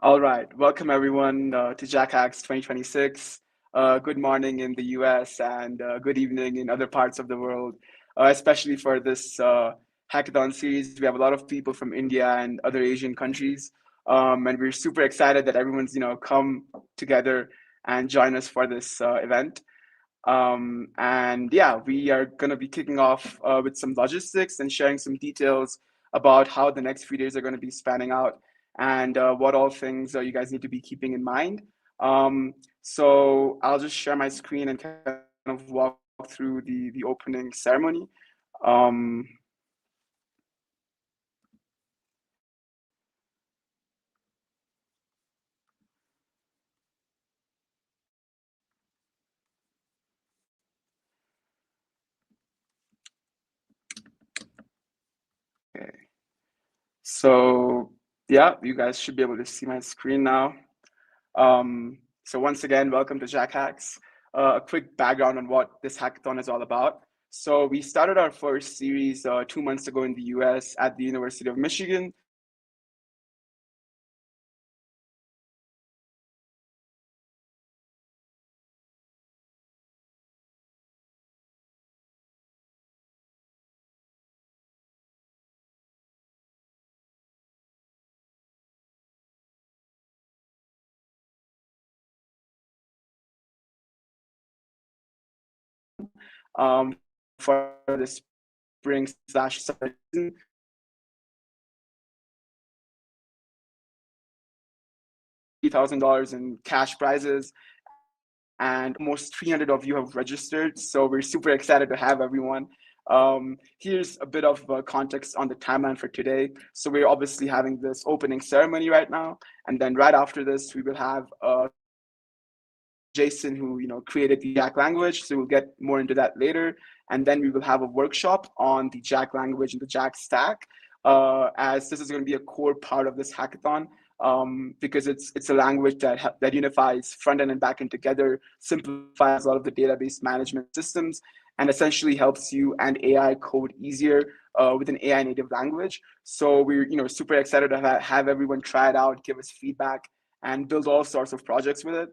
All right, welcome everyone to JacHacks 2026. Good morning in the US and good evening in other parts of the world, especially for this hackathon series. We have a lot of people from India and other Asian countries, and we're super excited that everyone's come together and join us for this event. And yeah, we are going to be kicking off with some logistics and sharing some details about how the next few days are going to be spanning out and what all things you guys need to be keeping in mind. So I'll just share my screen and kind of walk through the opening ceremony. Um, okay. So yeah, you guys should be able to see my screen now. So once again, welcome to JacHacks. A quick background on what this hackathon is all about. So we started our first series 2 months ago in the US at the University of Michigan. um, for the spring slash summer season. $3,000 in cash prizes, and almost 300 of you have registered. So we're super excited to have everyone. Here's a bit of context on the timeline for today. So we're obviously having this opening ceremony right now, and then right after this, we will have Jason, who created the Jack language. So we'll get more into that later, and then we will have a workshop on the Jack language and the Jack stack, as this is going to be a core part of this hackathon. Because it's a language that unifies front end and back end together, simplifies a lot of the database management systems, and essentially helps you and AI code easier with an AI native language. So we're super excited to have everyone try it out, give us feedback, and build all sorts of projects with it.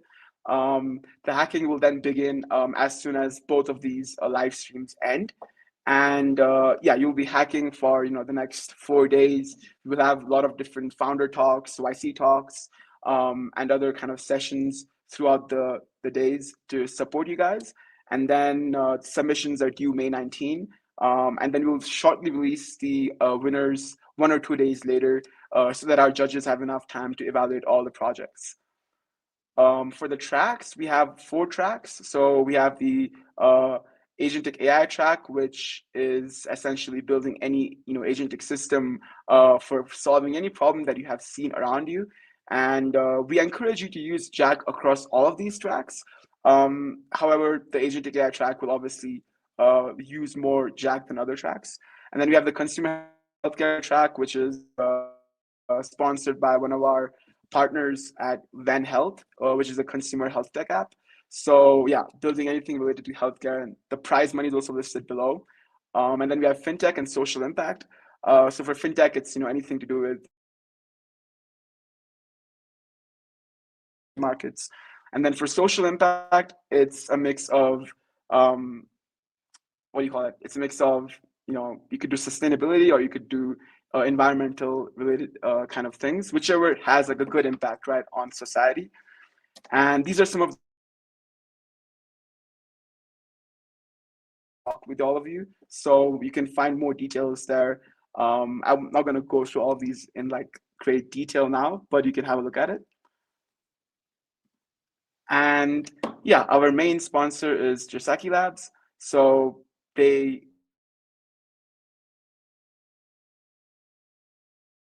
The hacking will then begin as soon as both of these live streams end. And yeah, you'll be hacking for the next 4 days. We'll have a lot of different founder talks, YC talks, and other kind of sessions throughout the days to support you guys. And then submissions are due May 19. And then we'll shortly release the winners 1 or 2 days later, so that our judges have enough time to evaluate all the projects. For the tracks, we have 4 tracks. So we have the agentic AI track, which is essentially building any agentic system for solving any problem that you have seen around you. And we encourage you to use Jack across all of these tracks. However, the agentic AI track will obviously use more Jack than other tracks. And then we have the consumer healthcare track, which is sponsored by one of our partners at Van Health, which is a consumer health tech app. So yeah, building anything related to healthcare, and the prize money is also listed below. And then we have fintech and social impact. So for fintech, it's anything to do with markets, and then for social impact, it's a mix of what do you call it? It's a mix of you could do sustainability or you could do environmental related kind of things, whichever has like a good impact right on society. And these are some of with all of you, so you can find more details there. I'm not going to go through all of these in like great detail now, but you can have a look at it. And yeah, our main sponsor is Jaseci Labs. So they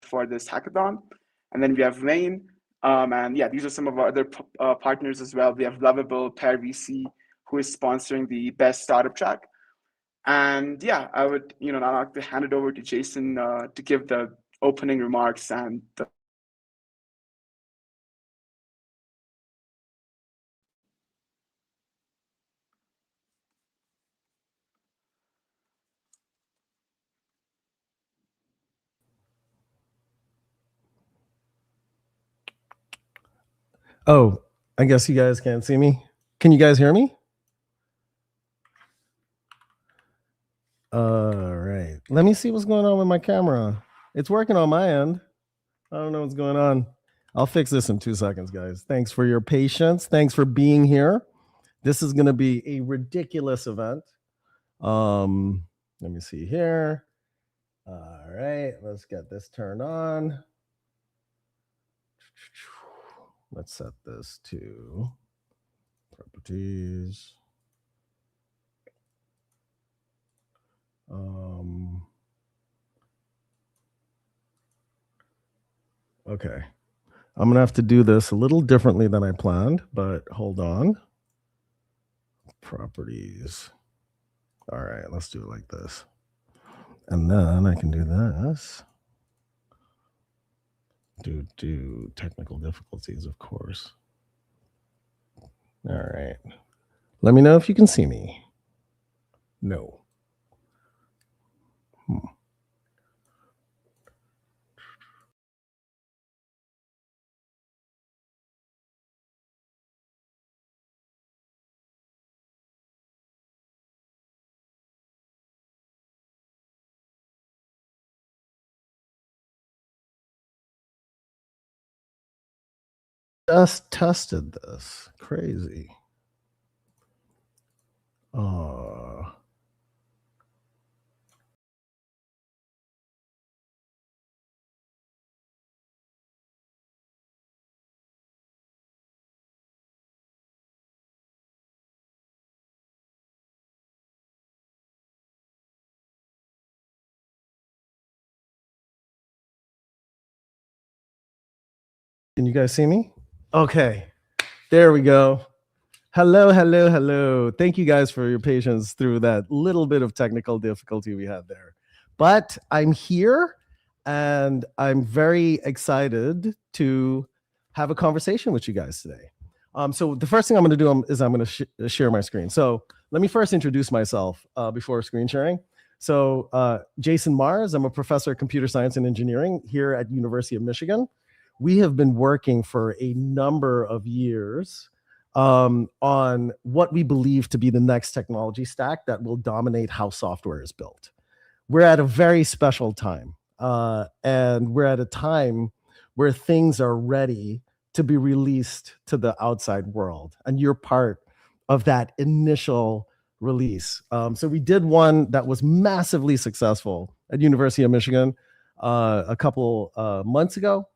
for this hackathon. And then we have Rain. And yeah, these are some of our other partners as well. We have Lovable, Pair VC, who is sponsoring the best startup track. And yeah, I would, now like to hand it over to Jason to give the opening remarks and the Oh, I guess you guys can't see me. Can you guys hear me? All right. Let me see what's going on with my camera. It's working on my end. I don't know what's going on. I'll fix this in 2 seconds, guys. Thanks for your patience. Thanks for being here. This is going to be a ridiculous event. Let me see here. All right, let's get this turned on. Let's set this to properties. Okay. I'm going to have to do this a little differently than I planned, but hold on. Properties. All right, let's do it like this. And then I can do this. Due to technical difficulties, of course. All right. Let me know if you can see me. No. Just tested this. Crazy. Can you guys see me? Okay. There we go. Hello, hello, hello. Thank you guys for your patience through that little bit of technical difficulty we had there. But I'm here and I'm very excited to have a conversation with you guys today. So the first thing I'm going to do is I'm going to share my screen. So let me first introduce myself before screen sharing. So Jason Mars, I'm a professor of computer science and engineering here at University of Michigan. We have been working for a number of years on what we believe to be the next technology stack that will dominate how software is built. We're at a very special time, and we're at a time where things are ready to be released to the outside world, and you're part of that initial release. So we did one that was massively successful at University of Michigan a couple months ago.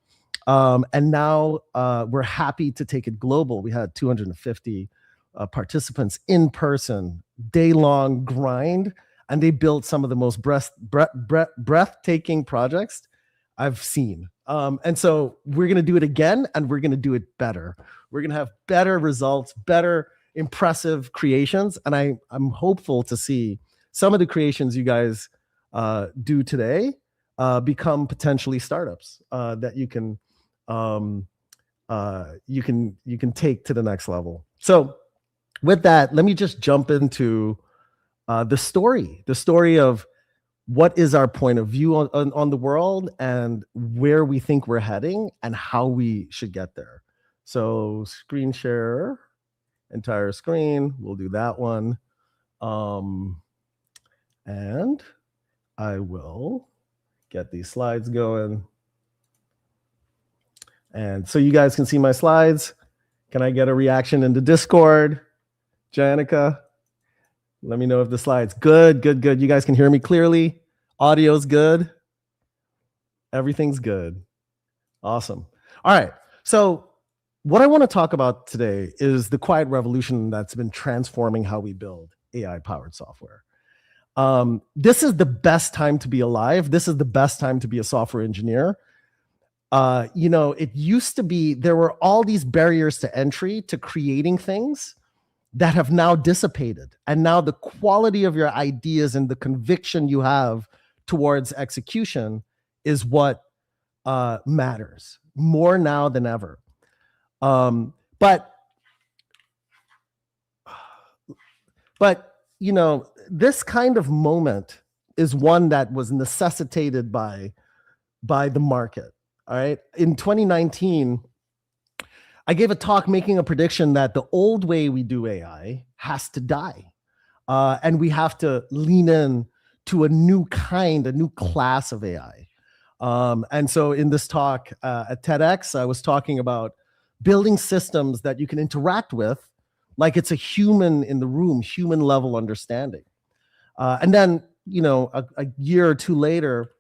And now we're happy to take it global. We had 250 participants in person, day-long grind, and they built some of the most breathtaking projects I've seen. And so we're going to do it again, and we're going to do it better. We're going to have better results, better impressive creations, and I'm hopeful to see some of the creations you guys do today become potentially startups that you can take to the next level. So with that, let me just jump into the story of what is our point of view on the world and where we think we're heading and how we should get there. So screen share, entire screen, we'll do that one. And I will get these slides going. And so you guys can see my slides. Can I get a reaction in the Discord? Janica, let me know if the slides, good. You guys can hear me clearly. Audio's good. Everything's good. Awesome. All right. So what I want to talk about today is the quiet revolution that's been transforming how we build AI-powered software. This is the best time to be alive. This is the best time to be a software engineer. It used to be there were all these barriers to entry to creating things that have now dissipated. And now the quality of your ideas and the conviction you have towards execution is what matters more now than ever. But this kind of moment is one that was necessitated by the market. All right. In 2019, I gave a talk making a prediction that the old way we do AI has to die. And we have to lean in to a new class of AI. And so in this talk at TEDx, I was talking about building systems that you can interact with like it's a human in the room, human level understanding. And then, a year or two later,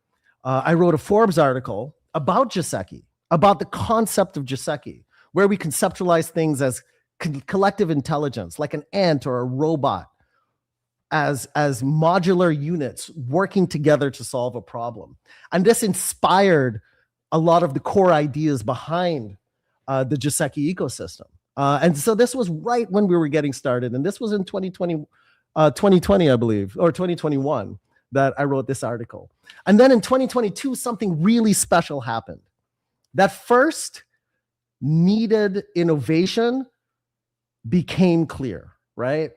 I wrote a Forbes article about Jaseci, about the concept of Jaseci, where we conceptualize things as collective intelligence, like an ant or a robot, as modular units working together to solve a problem. And this inspired a lot of the core ideas behind the Jaseci ecosystem. And so this was right when we were getting started. And this was in 2020, I believe, or 2021 that I wrote this article. And then in 2022, something really special happened. That first needed innovation became clear, right?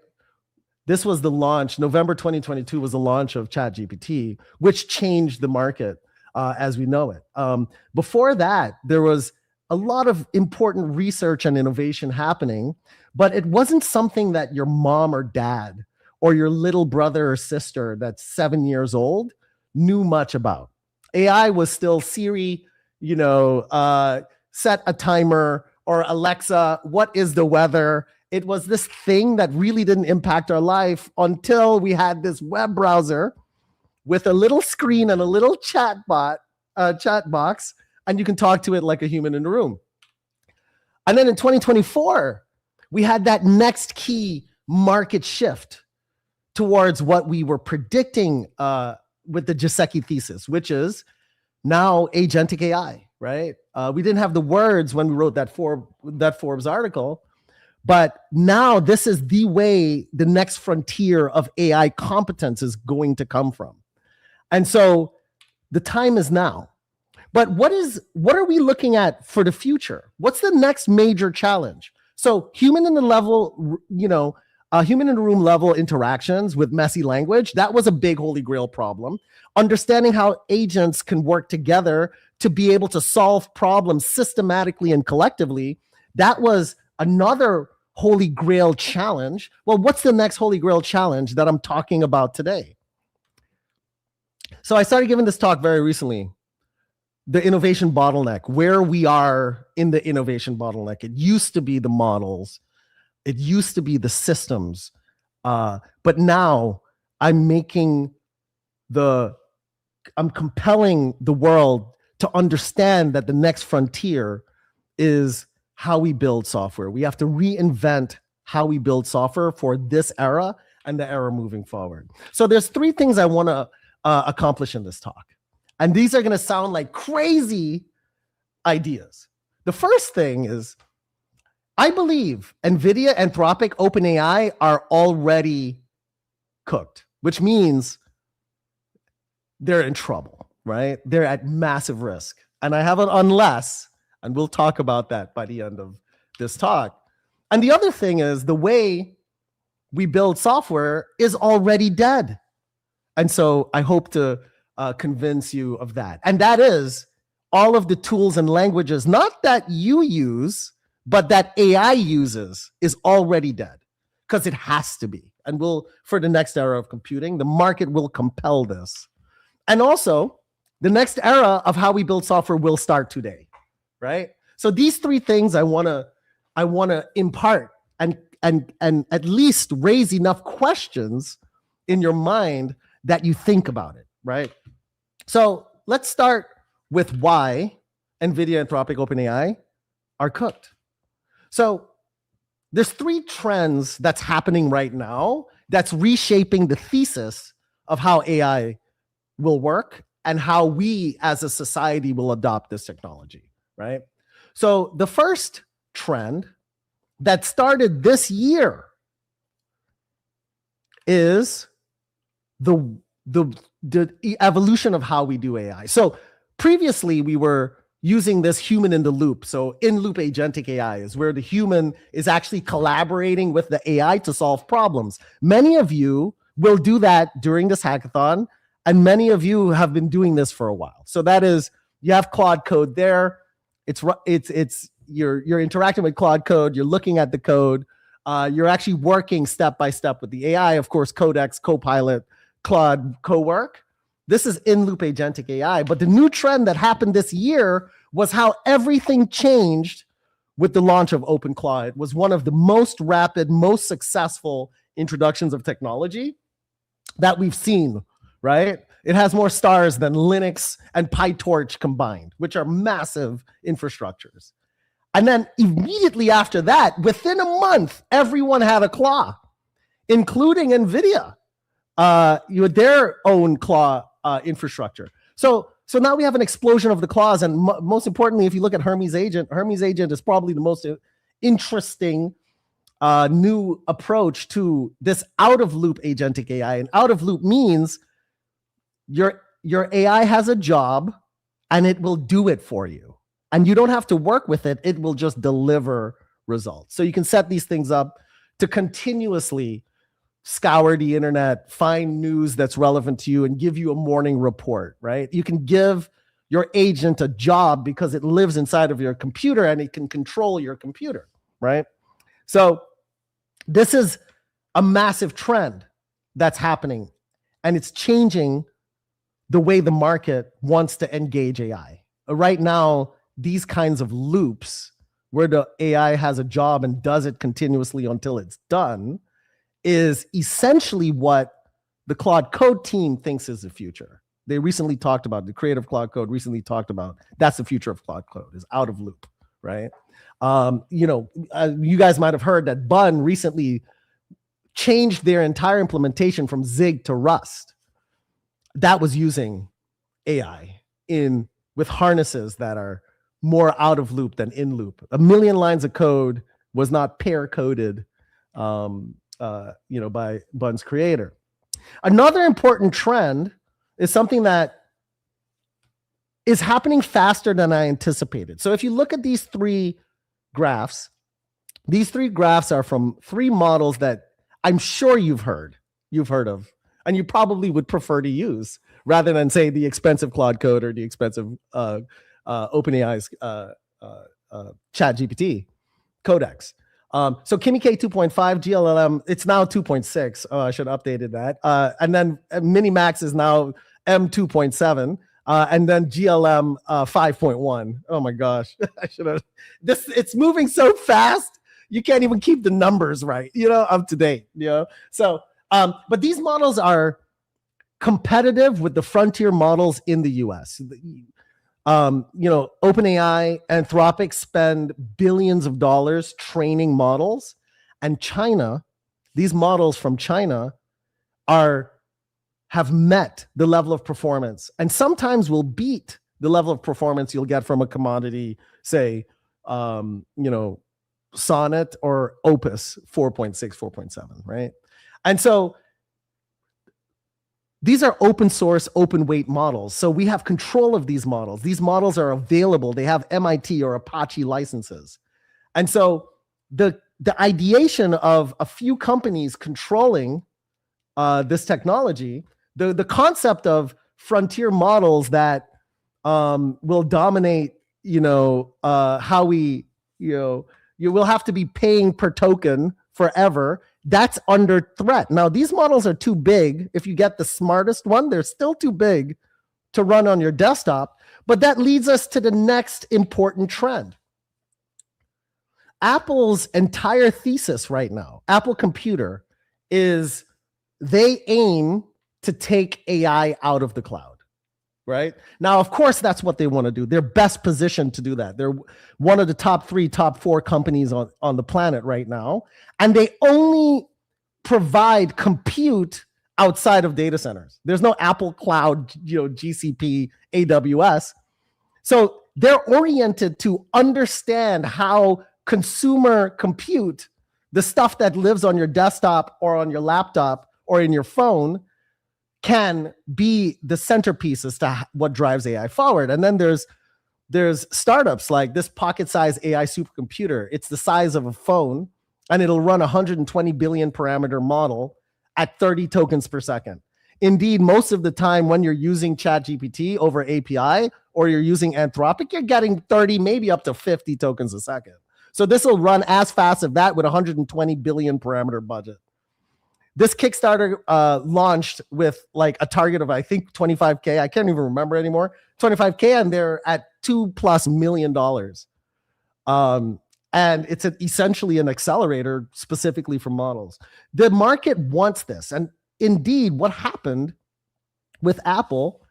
This was the launch, November 2022 was the launch of ChatGPT, which changed the market as we know it. Before that, there was a lot of important research and innovation happening, but it wasn't something that your mom or dad or your little brother or sister that's 7 years old knew much about. AI was still Siri, set a timer, or Alexa, what is the weather? It was this thing that really didn't impact our life until we had this web browser with a little screen and a little chat box, and you can talk to it like a human in the room. And then in 2024, we had that next key market shift towards what we were predicting with the Jaseci thesis, which is now agentic AI, right? We didn't have the words when we wrote that Forbes article, but now this is the way the next frontier of AI competence is going to come from. And so the time is now. But what are we looking at for the future? What's the next major challenge? So human in the room level interactions with messy language, that was a big holy grail problem. Understanding how agents can work together to be able to solve problems systematically and collectively, that was another holy grail challenge. Well, what's the next holy grail challenge that I'm talking about today? So I started giving this talk very recently, the innovation bottleneck, where we are in the innovation bottleneck. It used to be the models, it used to be the systems, but now I'm compelling the world to understand that the next frontier is how we build software. We have to reinvent how we build software for this era and the era moving forward. So there's 3 things I want to accomplish in this talk. And these are going to sound like crazy ideas. The first thing is, I believe NVIDIA, Anthropic, OpenAI are already cooked, which means they're in trouble, right? They're at massive risk. And I have an unless, and we'll talk about that by the end of this talk. And the other thing is the way we build software is already dead. And so I hope to convince you of that. And that is all of the tools and languages, not that you use, but that AI uses, is already dead because it has to be. And for the next era of computing, the market will compel this. And also, the next era of how we build software will start today, right? So these 3 things I want to impart and at least raise enough questions in your mind that you think about it, right? So let's start with why NVIDIA, Anthropic, OpenAI are cooked. So there's 3 trends that's happening right now that's reshaping the thesis of how AI will work and how we as a society will adopt this technology, right? So the first trend that started this year is the evolution of how we do AI. So previously we were using this human in the loop. So in loop agentic AI is where the human is actually collaborating with the AI to solve problems. Many of you will do that during this hackathon, and many of you have been doing this for a while. So that is, you have Claude Code there. It's you're interacting with Claude Code, you're looking at the code, you're actually working step by step with the AI, of course, Codex, Copilot, Claude, Cowork. This is in-loop agentic AI. But the new trend that happened this year was how everything changed with the launch of OpenClaw. It was one of the most rapid, most successful introductions of technology that we've seen, right? It has more stars than Linux and PyTorch combined, which are massive infrastructures. And then immediately after that, within a month, everyone had a claw, including NVIDIA, with their own claw infrastructure. So now we have an explosion of the claws. And most importantly, if you look at Hermes Agent is probably the most interesting new approach to this out-of-loop agentic AI. And out-of-loop means your AI has a job and it will do it for you. And you don't have to work with it. It will just deliver results. So you can set these things up to continuously scour the internet, find news that's relevant to you, and give you a morning report, right? You can give your agent a job because it lives inside of your computer and it can control your computer, right? So this is a massive trend that's happening, and it's changing the way the market wants to engage AI. Right now, these kinds of loops where the AI has a job and does it continuously until it's done is essentially what the Claude Code team thinks is the future. They recently talked about, the creative Claude Code recently talked about, that's the future of Claude Code, is out of loop, right? You guys might have heard that Bun recently changed their entire implementation from Zig to Rust. That was using AI with harnesses that are more out of loop than in loop. 1 million lines of code was not pair coded, by Bun's creator. Another important trend is something that is happening faster than I anticipated. So if you look at these three graphs are from 3 models that I'm sure you've heard of, and you probably would prefer to use rather than say the expensive Claude Code or the expensive OpenAI's ChatGPT Codex. So Kimi K 2.5, GLLM, it's now 2.6. I should have updated that. And then Minimax is now M2.7. And then GLM 5.1. Oh my gosh. I should have it's moving so fast. You can't even keep the numbers right, up to date, So, but these models are competitive with the frontier models in the US. OpenAI, Anthropic spend billions of dollars training models, and China, these models from China have met the level of performance and sometimes will beat the level of performance you'll get from a commodity, say, Sonnet or Opus 4.6, 4.7, right? And so these are open source, open weight models. So we have control of these models. These models are available. They have MIT or Apache licenses. And so the ideation of a few companies controlling this technology, the concept of frontier models that will dominate, how we, you will have to be paying per token forever. That's under threat. Now, these models are too big. If you get the smartest one, they're still too big to run on your desktop. But that leads us to the next important trend. Apple's entire thesis right now, Apple Computer, is they aim to take AI out of the cloud, right? Now, of course, that's what they want to do. They're best positioned to do that. They're one of the top 3, top 4 companies on the planet right now. And they only provide compute outside of data centers. There's no Apple Cloud, GCP, AWS. So they're oriented to understand how consumer compute, the stuff that lives on your desktop or on your laptop or in your phone, can be the centerpiece as to what drives AI forward. And then there's startups like this pocket-sized AI supercomputer. It's the size of a phone, and it'll run 120 billion parameter model at 30 tokens per second. Indeed, most of the time when you're using ChatGPT over API, or you're using Anthropic, you're getting 30, maybe up to 50 tokens a second. So this will run as fast as that with 120 billion parameter budget. This Kickstarter launched with like a target of, I think, 25K. I can't even remember anymore. 25K, and they're at $2+ million. And it's essentially an accelerator specifically for models. The market wants this. And indeed, what happened with Apple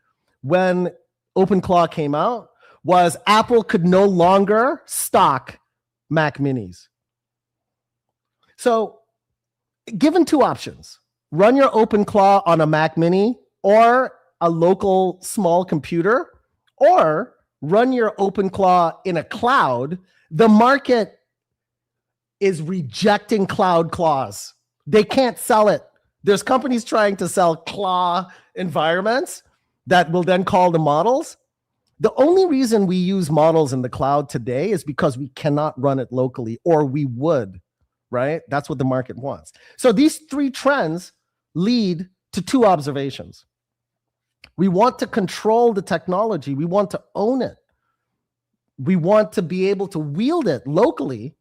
when OpenClaw came out was Apple could no longer stock Mac Minis. So given two options, run your OpenClaw on a Mac Mini or a local small computer, or run your OpenClaw in a cloud, the market is rejecting cloud claws. They can't sell it. There's companies trying to sell claw environments that will then call the models. The only reason we use models in the cloud today is because we cannot run it locally, or we would, right? That's what the market wants. So these three trends lead to two observations. We want to control the technology. We want to own it. We want to be able to wield it locally.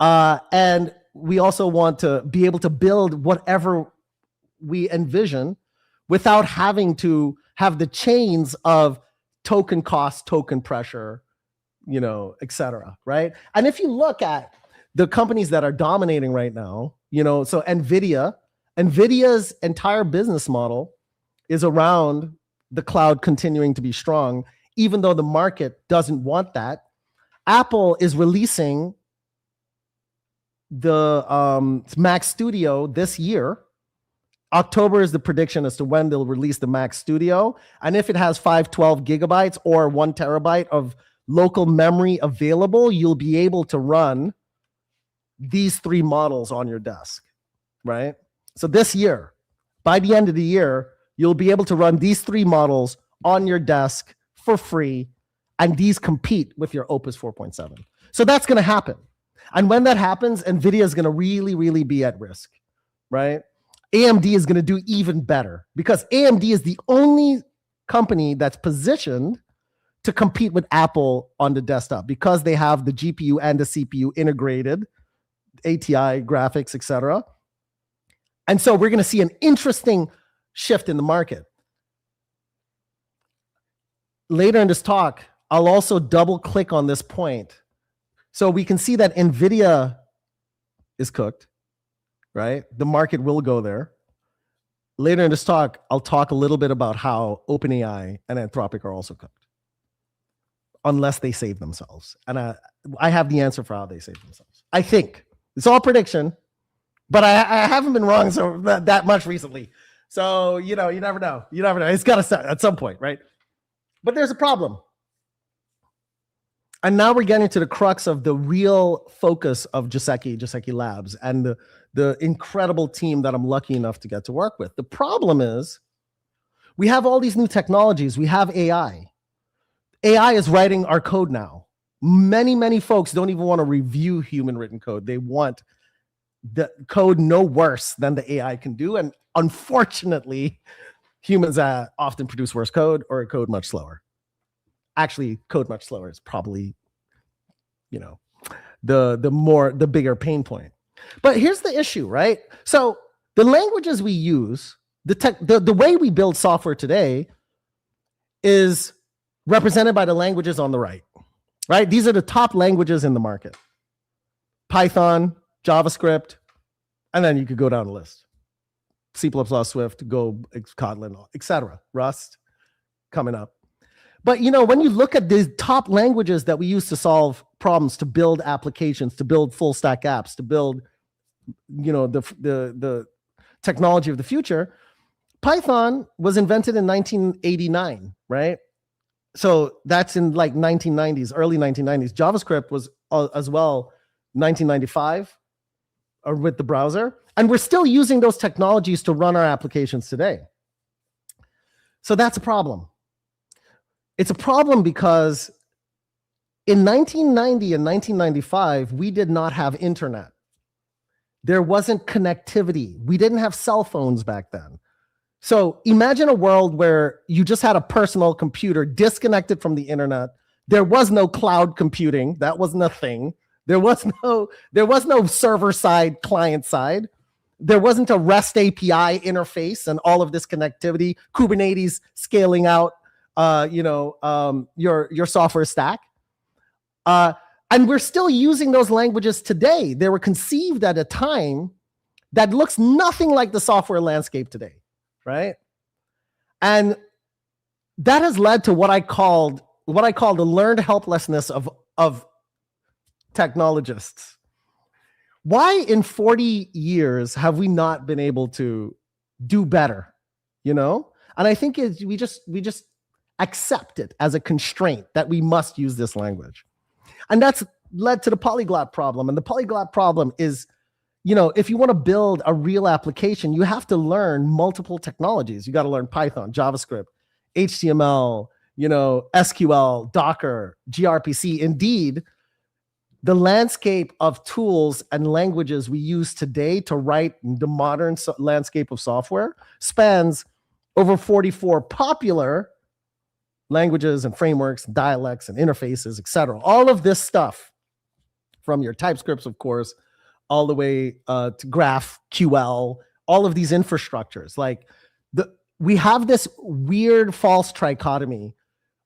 And we also want to be able to build whatever we envision without having to have the chains of token cost, token pressure, et cetera, right? And if you look at the companies that are dominating right now, so NVIDIA's entire business model is around the cloud continuing to be strong, even though the market doesn't want that. Apple is releasing the Mac Studio this year. October is the prediction as to when they'll release the Mac Studio. And if it has 512 gigabytes or 1 terabyte of local memory available, you'll be able to run these three models on your desk, right? So this year, by the end of the year, you'll be able to run these three models on your desk for free, and these compete with your Opus 4.7. So that's going to happen. And when that happens, NVIDIA is going to really, really be at risk, right? AMD is going to do even better because AMD is the only company that's positioned to compete with Apple on the desktop because they have the GPU and the CPU integrated, ATI graphics, etc. And so we're going to see an interesting shift in the market. Later in this talk, I'll also double click on this point. So we can see that NVIDIA is cooked, right? The market will go there. Later in this talk, I'll talk a little bit about how OpenAI and Anthropic are also cooked, unless they save themselves. And I have the answer for how they save themselves. I think. It's all prediction, but I haven't been wrong so that much recently. So, you never know. You never know. It's got to start at some point, right? But there's a problem. And now we're getting to the crux of the real focus of Jaseci Labs, and the incredible team that I'm lucky enough to get to work with. The problem is we have all these new technologies. We have AI. AI is writing our code now. Many, many folks don't even want to review human written code. They want the code no worse than the AI can do. And unfortunately, humans often produce worse code or code much slower. Actually, code much slower is probably, the bigger pain point. But here's the issue, right? So the languages we use, the way we build software today is represented by the languages on the right, right? These are the top languages in the market. Python, JavaScript, and then you could go down the list. C++, Swift, Go, Kotlin, etc. Rust coming up. But when you look at the top languages that we use to solve problems, to build applications, to build full stack apps, to build the technology of the future, Python was invented in 1989, right? So that's in like 1990s, early 1990s. JavaScript was as well 1995 or with the browser. And we're still using those technologies to run our applications today. So that's a problem. It's a problem because in 1990 and 1995, we did not have internet. There wasn't connectivity. We didn't have cell phones back then. So imagine a world where you just had a personal computer disconnected from the internet. There was no cloud computing. That wasn't a thing. There was no server side, client side. There wasn't a REST API interface and all of this connectivity, Kubernetes scaling out, your software stack. And we're still using those languages today. They were conceived at a time that looks nothing like the software landscape today, right? And that has led to what I call the learned helplessness of technologists. Why in 40 years have we not been able to do better? And I think we just accept it as a constraint that we must use this language. And that's led to the polyglot problem. And the polyglot problem is, if you want to build a real application, you have to learn multiple technologies. You got to learn Python, JavaScript, HTML, SQL, Docker, gRPC. Indeed, the landscape of tools and languages we use today to write the modern landscape of software spans over 44 popular languages and frameworks, dialects and interfaces, etc. All of this stuff, from your TypeScripts, of course, all the way to GraphQL, all of these infrastructures. We have this weird false trichotomy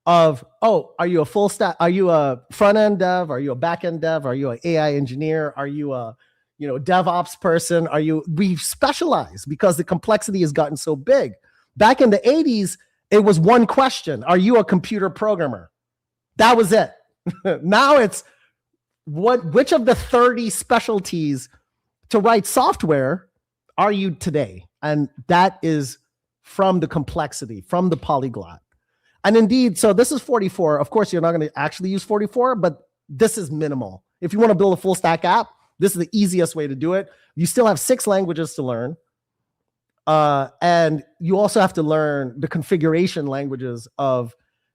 of, are you a full stack? Are you a front end dev? Are you a back end dev? Are you an AI engineer? Are you a DevOps person? We specialize because the complexity has gotten so big. Back in the 80s, it was one question: are you a computer programmer? That was it. Now it's which of the 30 specialties to write software are you today? And that is from the complexity, from the polyglot. And indeed, so this is 44. Of course, you're not going to actually use 44, but this is minimal. If you want to build a full stack app, this is the easiest way to do it. You still have 6 languages to learn. And you also have to learn the configuration languages of,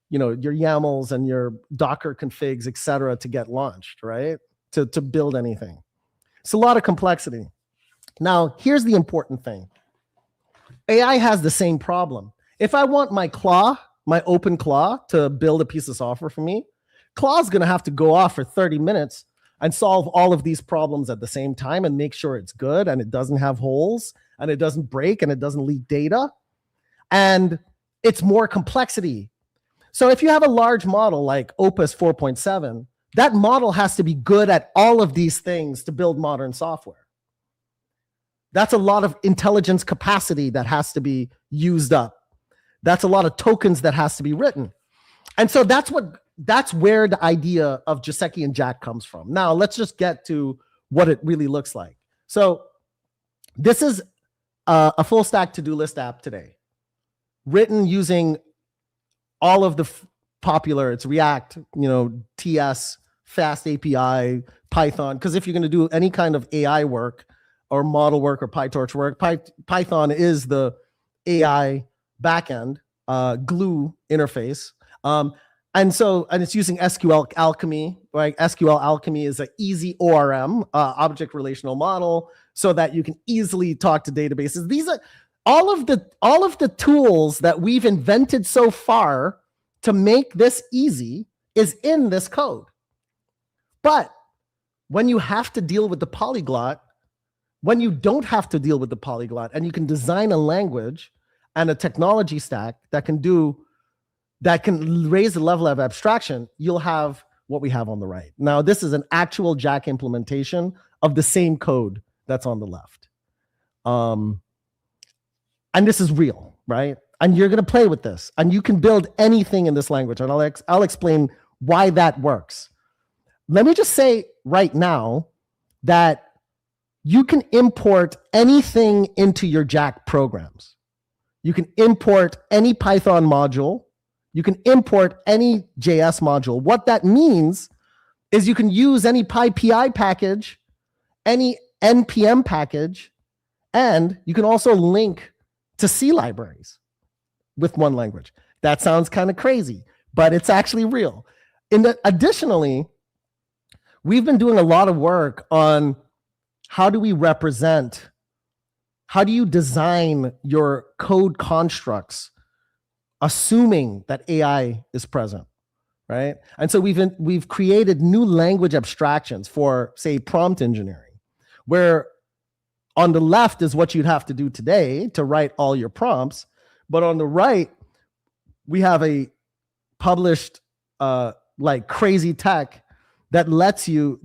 your YAMLs and your Docker configs, et cetera, to get launched, right? To build anything. It's a lot of complexity. Now, here's the important thing. AI has the same problem. If I want my open claw to build a piece of software for me, Claw's going to have to go off for 30 minutes and solve all of these problems at the same time and make sure it's good and it doesn't have holes and it doesn't break and it doesn't leak data. And it's more complexity. So if you have a large model like Opus 4.7, that model has to be good at all of these things to build modern software. That's a lot of intelligence capacity that has to be used up. That's a lot of tokens that has to be written. And so that's where the idea of Jaseci and Jack comes from. Now, let's just get to what it really looks like. So this is a full stack to-do list app today, written using all of the popular, it's React, TS, Fast API, Python. Because if you're going to do any kind of AI work or model work or PyTorch work, Python is the AI backend glue interface. And it's using SQL Alchemy, right? SQL Alchemy is an easy ORM, object relational model, so that you can easily talk to databases. These are all of the tools that we've invented so far to make this easy is in this code. But when you have to deal with the polyglot, when you don't have to deal with the polyglot and you can design a language and a technology stack that can raise the level of abstraction, you'll have what we have on the right. Now, this is an actual Jack implementation of the same code that's on the left. And this is real, right? And you're going to play with this. And you can build anything in this language. And I'll explain why that works. Let me just say right now that you can import anything into your Jack programs. You can import any Python module. You can import any JS module. What that means is you can use any PyPI package, any NPM package, and you can also link to C libraries with one language. That sounds kind of crazy, but it's actually real. Additionally, we've been doing a lot of work on how do we represent How do you design your code constructs assuming that AI is present, right? And so we've created new language abstractions for, say, prompt engineering, where on the left is what you'd have to do today to write all your prompts, but on the right, we have a published like crazy tech that lets you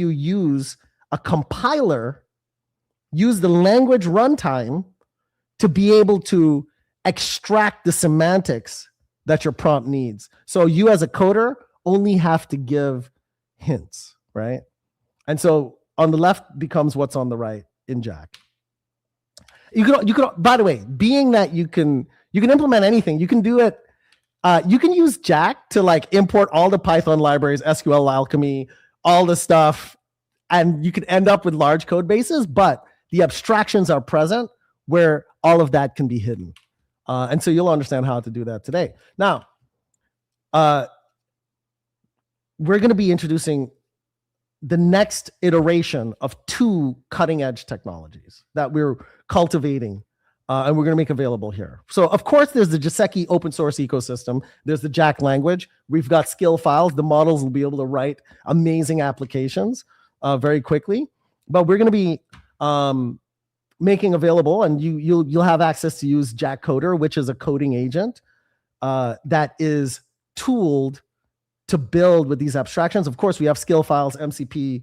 use a compiler, use the language runtime to be able to extract the semantics that your prompt needs. So you as a coder only have to give hints, right? And so on the left becomes what's on the right in Jack. You could, by the way, being that you can implement anything, you can do it. You can use Jack to like import all the Python libraries, SQL Alchemy, all the stuff, and you can end up with large code bases, but the abstractions are present where all of that can be hidden. And so you'll understand how to do that today. Now, we're going to be introducing the next iteration of 2 cutting-edge technologies that we're cultivating, and we're going to make available here. So, of course, there's the Jaseci open source ecosystem. There's the Jack language. We've got skill files. The models will be able to write amazing applications very quickly. But we're going to be making available, and you'll have access to use Jack Coder, which is a coding agent that is tooled to build with these abstractions. Of course, we have skill files, MCP,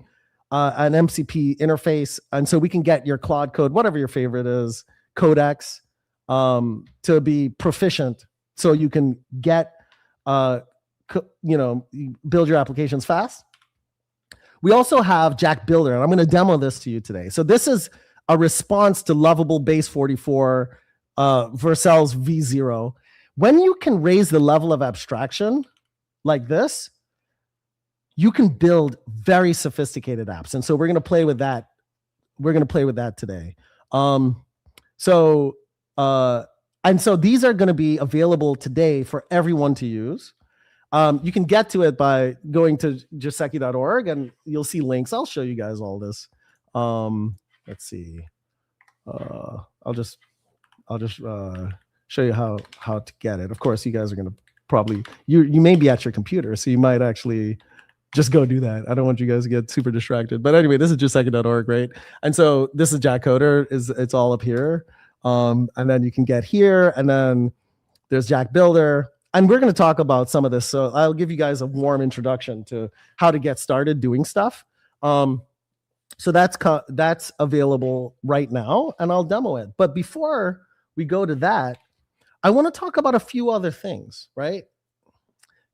an MCP interface, and so we can get your Claude code, whatever your favorite is, codecs, to be proficient, so you can get, build your applications fast. We also have Jack Builder, and I'm going to demo this to you today. So this is a response to Lovable Base 44 Vercel's V0. When you can raise the level of abstraction like this, you can build very sophisticated apps. And so we're going to play with that. We're going to play with that today. So these are going to be available today for everyone to use. You can get to it by going to jaseci.org, and you'll see links. I'll show you guys all this. Let's see. I'll just show you how to get it. Of course, you guys are going to probably, you may be at your computer, so you might actually just go do that. I don't want you guys to get super distracted. But anyway, this is jaseci.org, right? And so this is Jack Coder. It's all up here. And then you can get here, and then there's Jack Builder. And we're going to talk about some of this. So I'll give you guys a warm introduction to how to get started doing stuff. So that's available right now, and I'll demo it. But before we go to that, I want to talk about a few other things, right?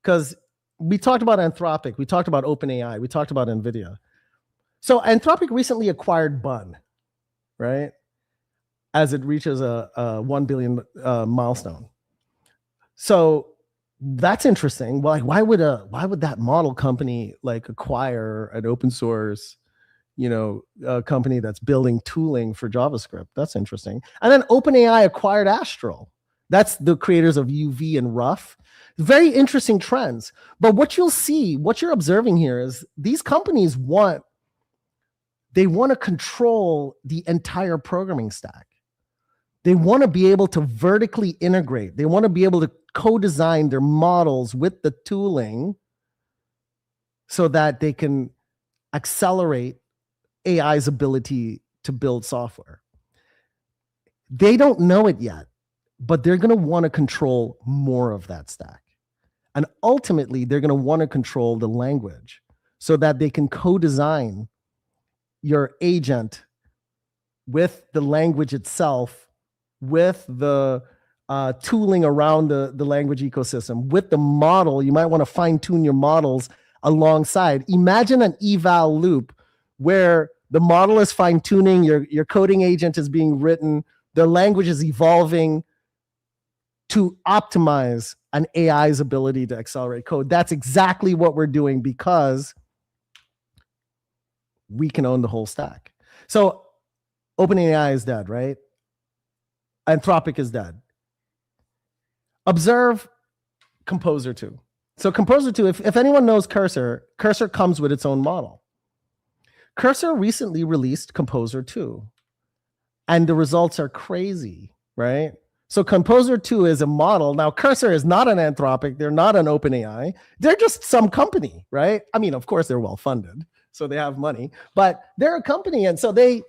Because we talked about Anthropic, we talked about OpenAI, we talked about NVIDIA. So Anthropic recently acquired Bun, right? As it reaches a 1 billion milestone. So that's interesting. Well, like, why would that model company like acquire an open source, a company that's building tooling for JavaScript? That's interesting. And then OpenAI acquired Astral. That's the creators of UV and Rough. Very interesting trends. But what you'll see, what you're observing here is these companies want to control the entire programming stack. They want to be able to vertically integrate. They want to be able to co-design their models with the tooling so that they can accelerate AI's ability to build software. They don't know it yet, but they're going to want to control more of that stack. And ultimately, they're going to want to control the language so that they can co-design your agent with the language itself, with the tooling around the language ecosystem, with the model. You might want to fine-tune your models alongside. Imagine an eval loop where the model is fine-tuning, your coding agent is being written, the language is evolving to optimize an AI's ability to accelerate code. That's exactly what we're doing because we can own the whole stack. So OpenAI is dead, right? Anthropic is dead. Observe Composer 2. So Composer 2, if anyone knows Cursor comes with its own model. Cursor recently released Composer 2. and the results are crazy, right? So Composer 2 is a model. Now, Cursor is not an Anthropic. They're not an OpenAI. They're just some company, right? I mean, of course, they're well-funded, so they have money, but they're a company. And so they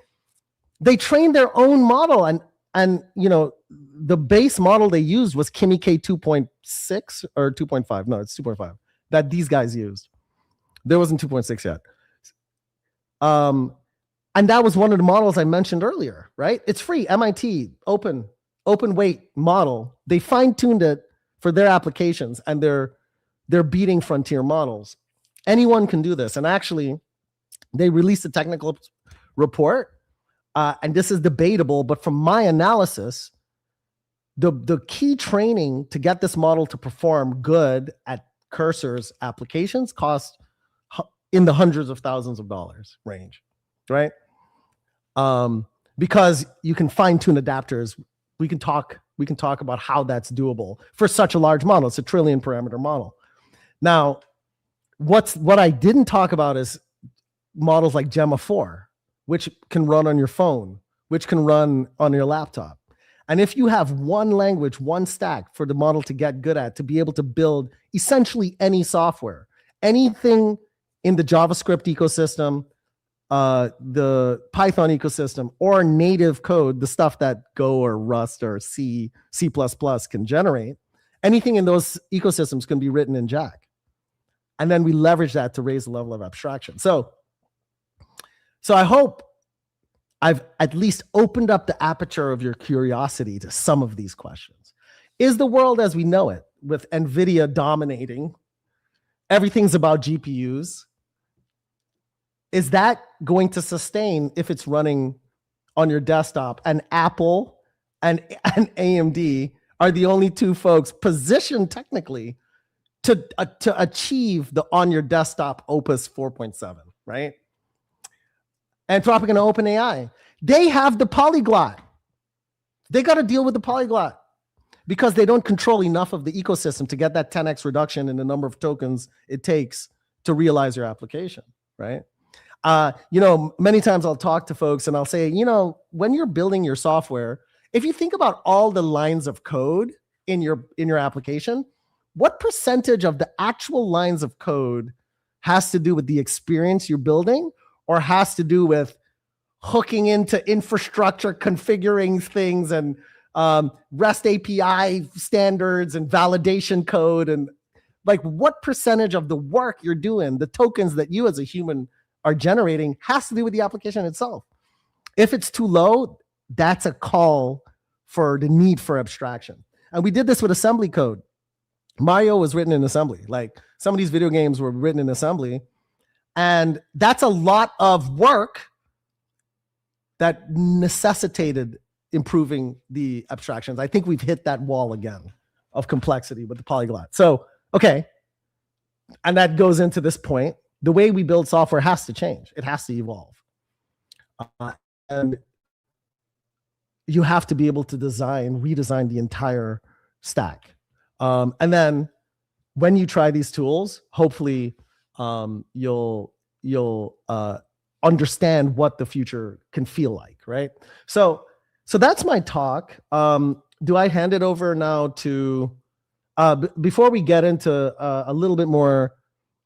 trained their own model. And you know, the base model they used was Kimi K 2.6 or 2.5. No, it's 2.5 that these guys used. There wasn't 2.6 yet. And that was one of the models I mentioned earlier, right? It's free, MIT, open weight model. They fine-tuned it for their applications, and they're beating frontier models. Anyone can do this. And actually, they released a technical report, and this is debatable, but from my analysis, the key training to get this model to perform good at Cursor's applications cost in the hundreds of thousands of dollars range, right? Because you can fine-tune adapters. We can talk about how that's doable for such a large model. It's a trillion parameter model. Now, what I didn't talk about is models like Gemma 4, which can run on your phone, which can run on your laptop. And if you have one language, one stack for the model to get good at, to be able to build essentially any software, anything in the JavaScript ecosystem, the Python ecosystem, or native code, the stuff that Go or Rust or C++ can generate, anything in those ecosystems can be written in Jack. And then we leverage that to raise the level of abstraction. So I hope I've at least opened up the aperture of your curiosity to some of these questions. Is the world as we know it, with NVIDIA dominating, everything's about GPUs, is that going to sustain if it's running on your desktop? And Apple and AMD are the only two folks positioned technically to achieve the on your desktop Opus 4.7, right? Anthropic and OpenAI, they have the polyglot. They got to deal with the polyglot because they don't control enough of the ecosystem to get that 10x reduction in the number of tokens it takes to realize your application, right? You know, many times I'll talk to folks and I'll say, you know, when you're building your software, if you think about all the lines of code in your application, what percentage of the actual lines of code has to do with the experience you're building, or has to do with hooking into infrastructure, configuring things, and REST API standards and validation code? And like, what percentage of the work you're doing, the tokens that you as a human are generating, has to do with the application itself? If it's too low, that's a call for the need for abstraction. And we did this with assembly code. Mario was written in assembly. Like, some of these video games were written in assembly. And that's a lot of work that necessitated improving the abstractions. I think we've hit that wall again of complexity with the polyglot. So, okay. And that goes into this point. The way we build software has to change. It has to evolve. And you have to be able to redesign the entire stack. And then when you try these tools, hopefully you'll understand what the future can feel like, right? So that's my talk. Do I hand it over now to, before we get into a little bit more,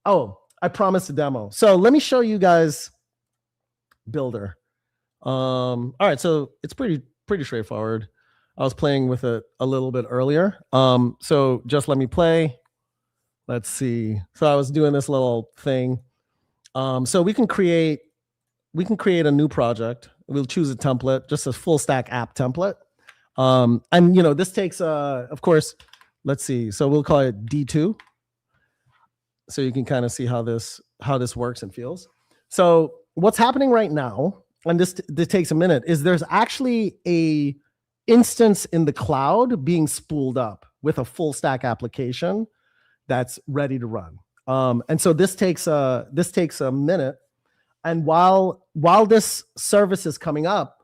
I promised a demo. So let me show you guys Builder. All right, so it's pretty straightforward. I was playing with it a little bit earlier. So just let me play. Let's see. So I was doing this little thing. So we can create a new project. We'll choose a template, just a full stack app template. And you know, this takes of course, let's see. So we'll call it D2. So you can kind of see how this works and feels. So what's happening right now, and this takes a minute, is there's actually a instance in the cloud being spooled up with a full stack application that's ready to run. And so this takes a minute. And while this service is coming up,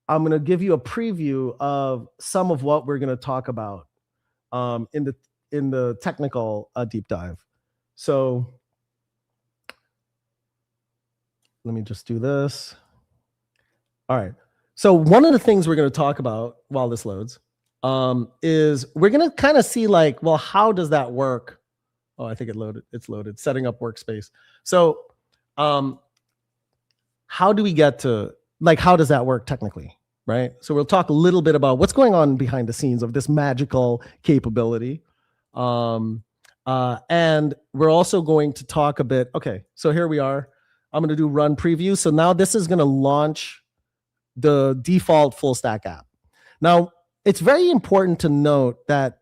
I'm going to give you a preview of some of what we're going to talk about in the technical deep dive. So let me just do this. All right. So one of the things we're going to talk about while this loads is we're going to kind of see like, well, how does that work? Oh, I think it loaded. It's loaded. Setting up workspace. So how do we get to, like, how does that work technically, right? So we'll talk a little bit about what's going on behind the scenes of this magical capability. And we're also going to talk a bit, okay, so here we are. I'm going to do run preview. So now this is going to launch the default full stack app. Now, it's very important to note that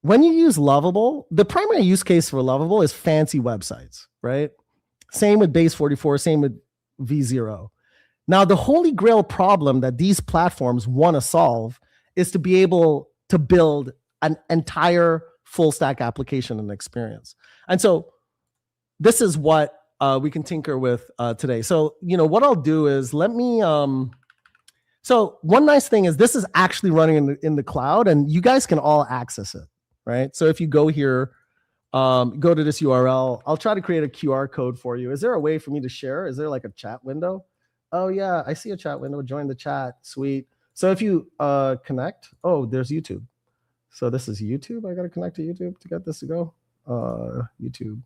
when you use Lovable, the primary use case for Lovable is fancy websites, right? Same with Base 44, same with V0. Now, the holy grail problem that these platforms want to solve is to be able to build an entire full stack application and experience. And so this is what we can tinker with today. So, what I'll do is let me, so one nice thing is this is actually running in the cloud and you guys can all access it, right? So if you go here, go to this URL, I'll try to create a QR code for you. Is there a way for me to share? Is there like a chat window? Oh yeah, I see a chat window, join the chat, sweet. So if you connect, oh, there's YouTube. So this is YouTube, I gotta connect to YouTube to get this to go. YouTube.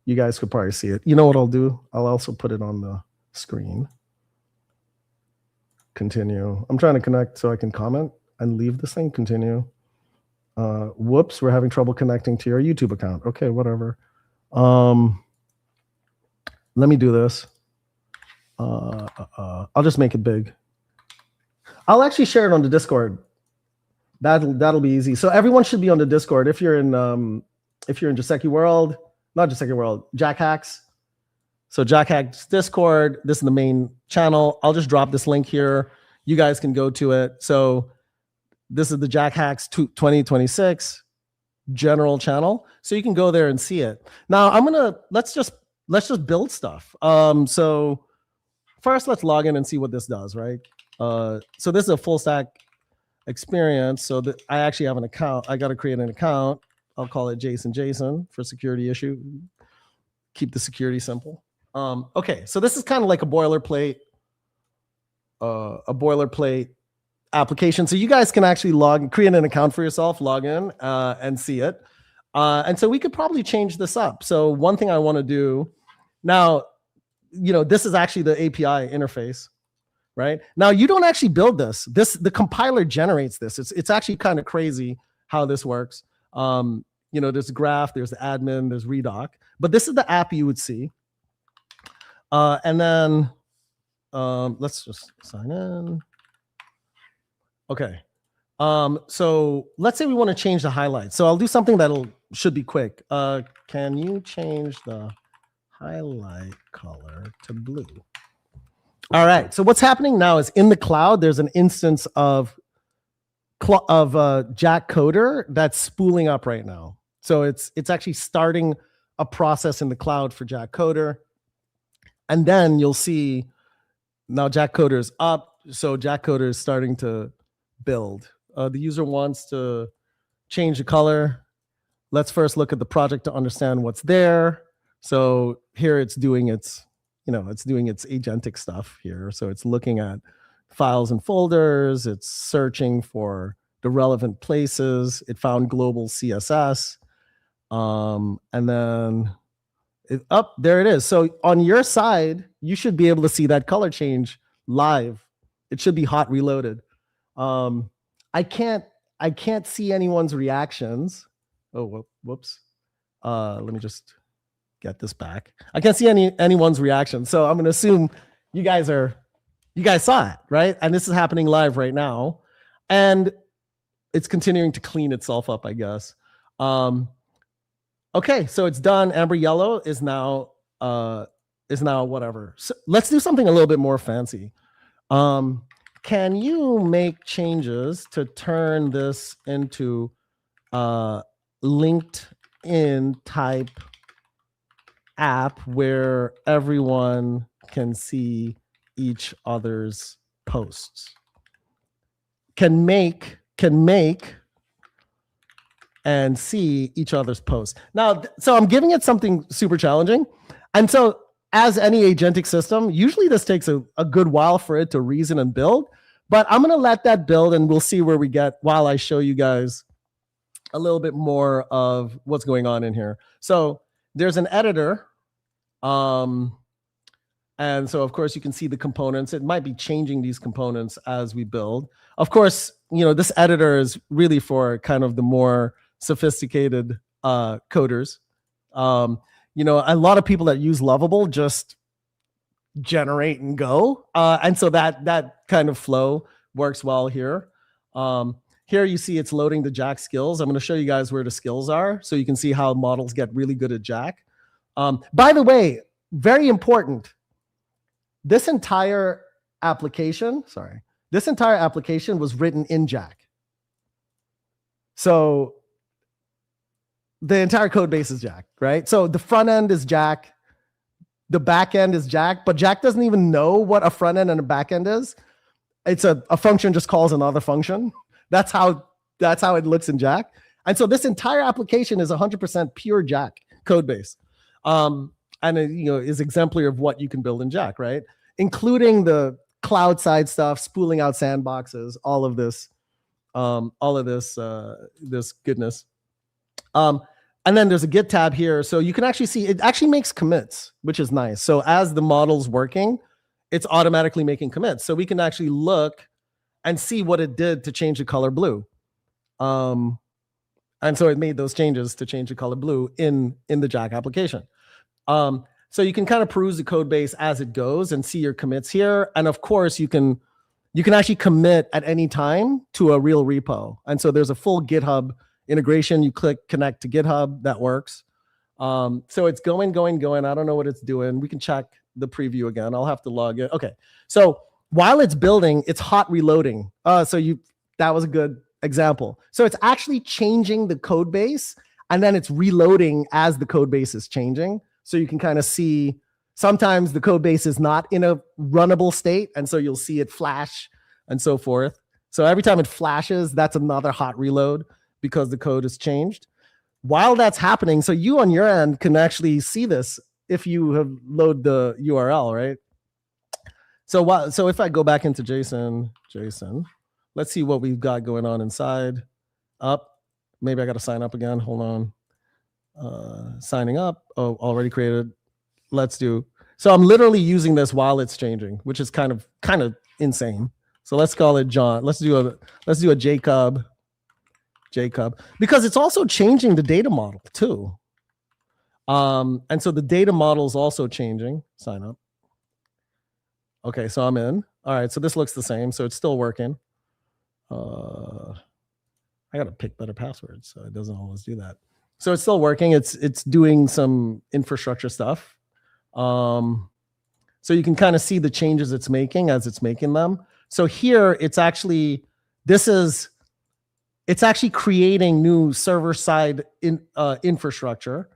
You guys could probably see it. You know what I'll do? I'll also put it on the screen. Continue. I'm trying to connect so I can comment and leave this thing. Continue. Whoops, we're having trouble connecting to your YouTube account. Okay, whatever. Let me do this. I'll just make it big. I'll actually share it on the Discord. That'll be easy. So everyone should be on the Discord. If you're in Jaseci World, not Jaseci World, JacHacks. So JacHacks Discord, this is the main channel. I'll just drop this link here. You guys can go to it. So this is the JacHacks 2026 general channel. So you can go there and see it. Now let's just build stuff. So first let's log in and see what this does, right? So this is a full stack experience. So that I actually have an account. I got to create an account. I'll call it Jason for security issue. Keep the security simple. Okay, so this is kind of like a boilerplate application. So you guys can actually create an account for yourself, log in, and see it. And so we could probably change this up. So one thing I want to do now, this is actually the API interface, right? Now you don't actually build this. The compiler generates this. It's actually kind of crazy how this works. There's graph, there's the admin, there's redoc, but this is the app you would see. And then let's just sign in. Okay. So let's say we want to change the highlights. So I'll do something should be quick. Can you change the highlight color to blue? All right. So what's happening now is in the cloud, there's an instance of Jack Coder that's spooling up right now. So it's actually starting a process in the cloud for Jack Coder. And then you'll see now Jack Coder is up. So Jack Coder is starting to build. The user wants to change the color. Let's first look at the project to understand what's there. So here it's doing its agentic stuff here. So it's looking at files and folders. It's searching for the relevant places. It found global CSS. And then there it is. So on your side, you should be able to see that color change live. It should be hot reloaded. I can't see anyone's reactions. Oh, whoops. Let me just get this back. I can't see anyone's reaction. So I'm going to assume you guys saw it, right? And this is happening live right now. And it's continuing to clean itself up, I guess. Okay, so it's done. Amber yellow is now whatever. So let's do something a little bit more fancy. Can you make changes to turn this into LinkedIn type app where everyone can see each other's posts? Can make and see each other's posts. Now, so I'm giving it something super challenging. And so as any agentic system, usually this takes a good while for it to reason and build, but I'm going to let that build and we'll see where we get while I show you guys a little bit more of what's going on in here. So there's an editor. And so, of course, you can see the components. It might be changing these components as we build. Of course, this editor is really for kind of the more sophisticated coders. A lot of people that use Lovable just generate and go. And so that kind of flow works well here. Here you see it's loading the Jack skills. I'm going to show you guys where the skills are so you can see how models get really good at Jack. By the way, very important. This entire application was written in Jack. So the entire code base is Jack, right? So the front end is Jack, the back end is Jack, but Jack doesn't even know what a front end and a back end is. It's a function just calls another function. That's how it looks in Jack. And so this entire application is 100% pure Jack code base. And it, is exemplary of what you can build in Jack, right? Including the cloud side stuff, spooling out sandboxes, all of this goodness. And then there's a Git tab here, so you can actually see it actually makes commits, which is nice. So as the model's working, it's automatically making commits. So we can actually look and see what it did to change the color blue. And so it made those changes to change the color blue in the Jack application. So you can kind of peruse the code base as it goes and see your commits here. And of course, you can actually commit at any time to a real repo. And so there's a full GitHub integration. You click connect to GitHub, that works. So it's going. I don't know what it's doing. We can check the preview again. I'll have to log in. Okay. So while it's building, it's hot reloading. That was a good example. So it's actually changing the code base and then it's reloading as the code base is changing. So you can kind of see sometimes the code base is not in a runnable state. And so you'll see it flash and so forth. So every time it flashes, that's another hot reload because the code has changed. While that's happening, so you on your end can actually see this if you have load the URL, right? So if I go back into JSON, let's see what we've got going on inside. Maybe I got to sign up again. Hold on. Signing up. Oh, already created. Let's do. So I'm literally using this while it's changing, which is kind of insane. So let's call it John. Let's do a Jacob, because it's also changing the data model too. And so the data model is also changing. Sign up. Okay, so I'm in. All right, so this looks the same. So it's still working. I got to pick better passwords, so it doesn't always do that. So it's still working. It's doing some infrastructure stuff. So you can kind of see the changes it's making as it's making them. So here it's actually creating new server-side infrastructure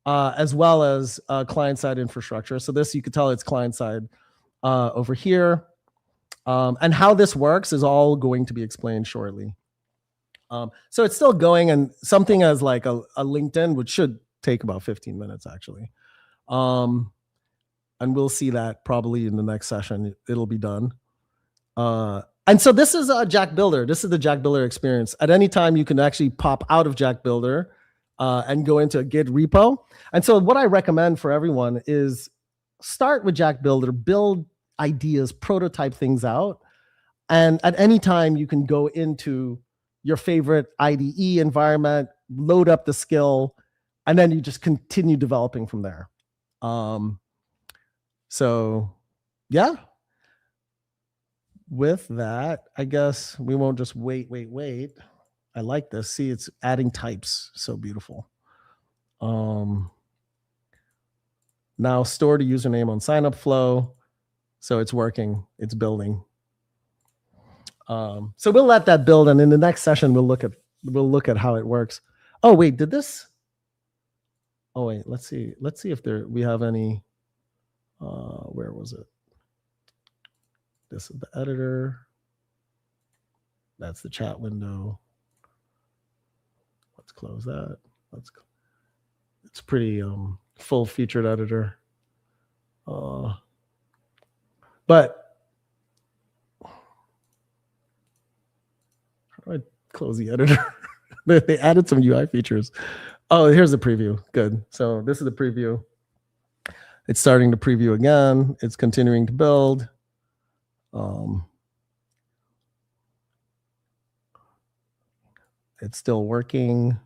as well as client-side infrastructure. So this, you could tell it's client-side over here. And how this works is all going to be explained shortly. So it's still going, and something as like a LinkedIn, which should take about 15 minutes actually. And we'll see that probably in the next session. It'll be done. And so this is a Jack Builder. This is the Jack Builder experience. At any time, you can actually pop out of Jack Builder and go into a Git repo. And so what I recommend for everyone is start with Jack Builder, build ideas, prototype things out. And at any time, you can go into your favorite IDE environment, load up the skill, and then you just continue developing from there. So yeah, with that, I guess we won't just wait. I like this. See, it's adding types. So beautiful. Now store the username on sign up flow. So it's working, it's building. So we'll let that build, and in the next session we'll look at how it works. Oh wait, did this? Oh wait, let's see if we have any. Where was it? This is the editor. That's the chat window. Let's close that. It's pretty full featured editor. But how do I close the editor? They added some UI features. Oh, here's the preview. Good. So this is the preview. It's starting to preview again. It's continuing to build. It's still working.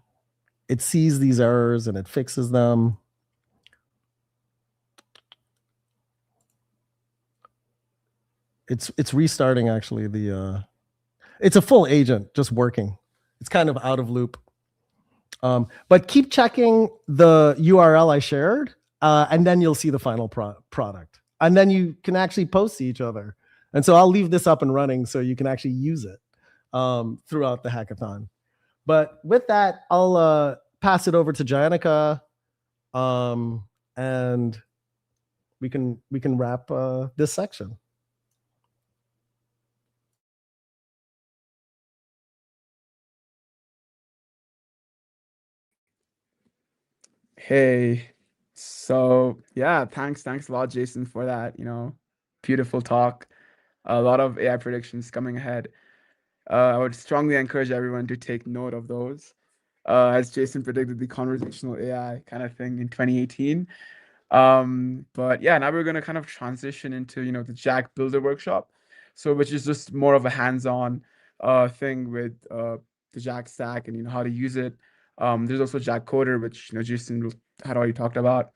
It sees these errors and it fixes them. It's restarting actually the it's a full agent just working. It's kind of out of loop. But keep checking the URL I shared, and then you'll see the final product. And then you can actually post to each other. And so I'll leave this up and running so you can actually use it throughout the hackathon. But with that, I'll pass it over to Janica, and we can wrap this section. Hey, so yeah, thanks a lot, Jason, for that, beautiful talk. A lot of AI predictions coming ahead. I would strongly encourage everyone to take note of those. As Jason predicted, the conversational AI kind of thing in 2018. But yeah, now we're going to kind of transition into, the Jack Builder workshop. So which is just more of a hands-on thing with the Jack stack and, how to use it. There's also Jack Coder, which, Jason had already talked about.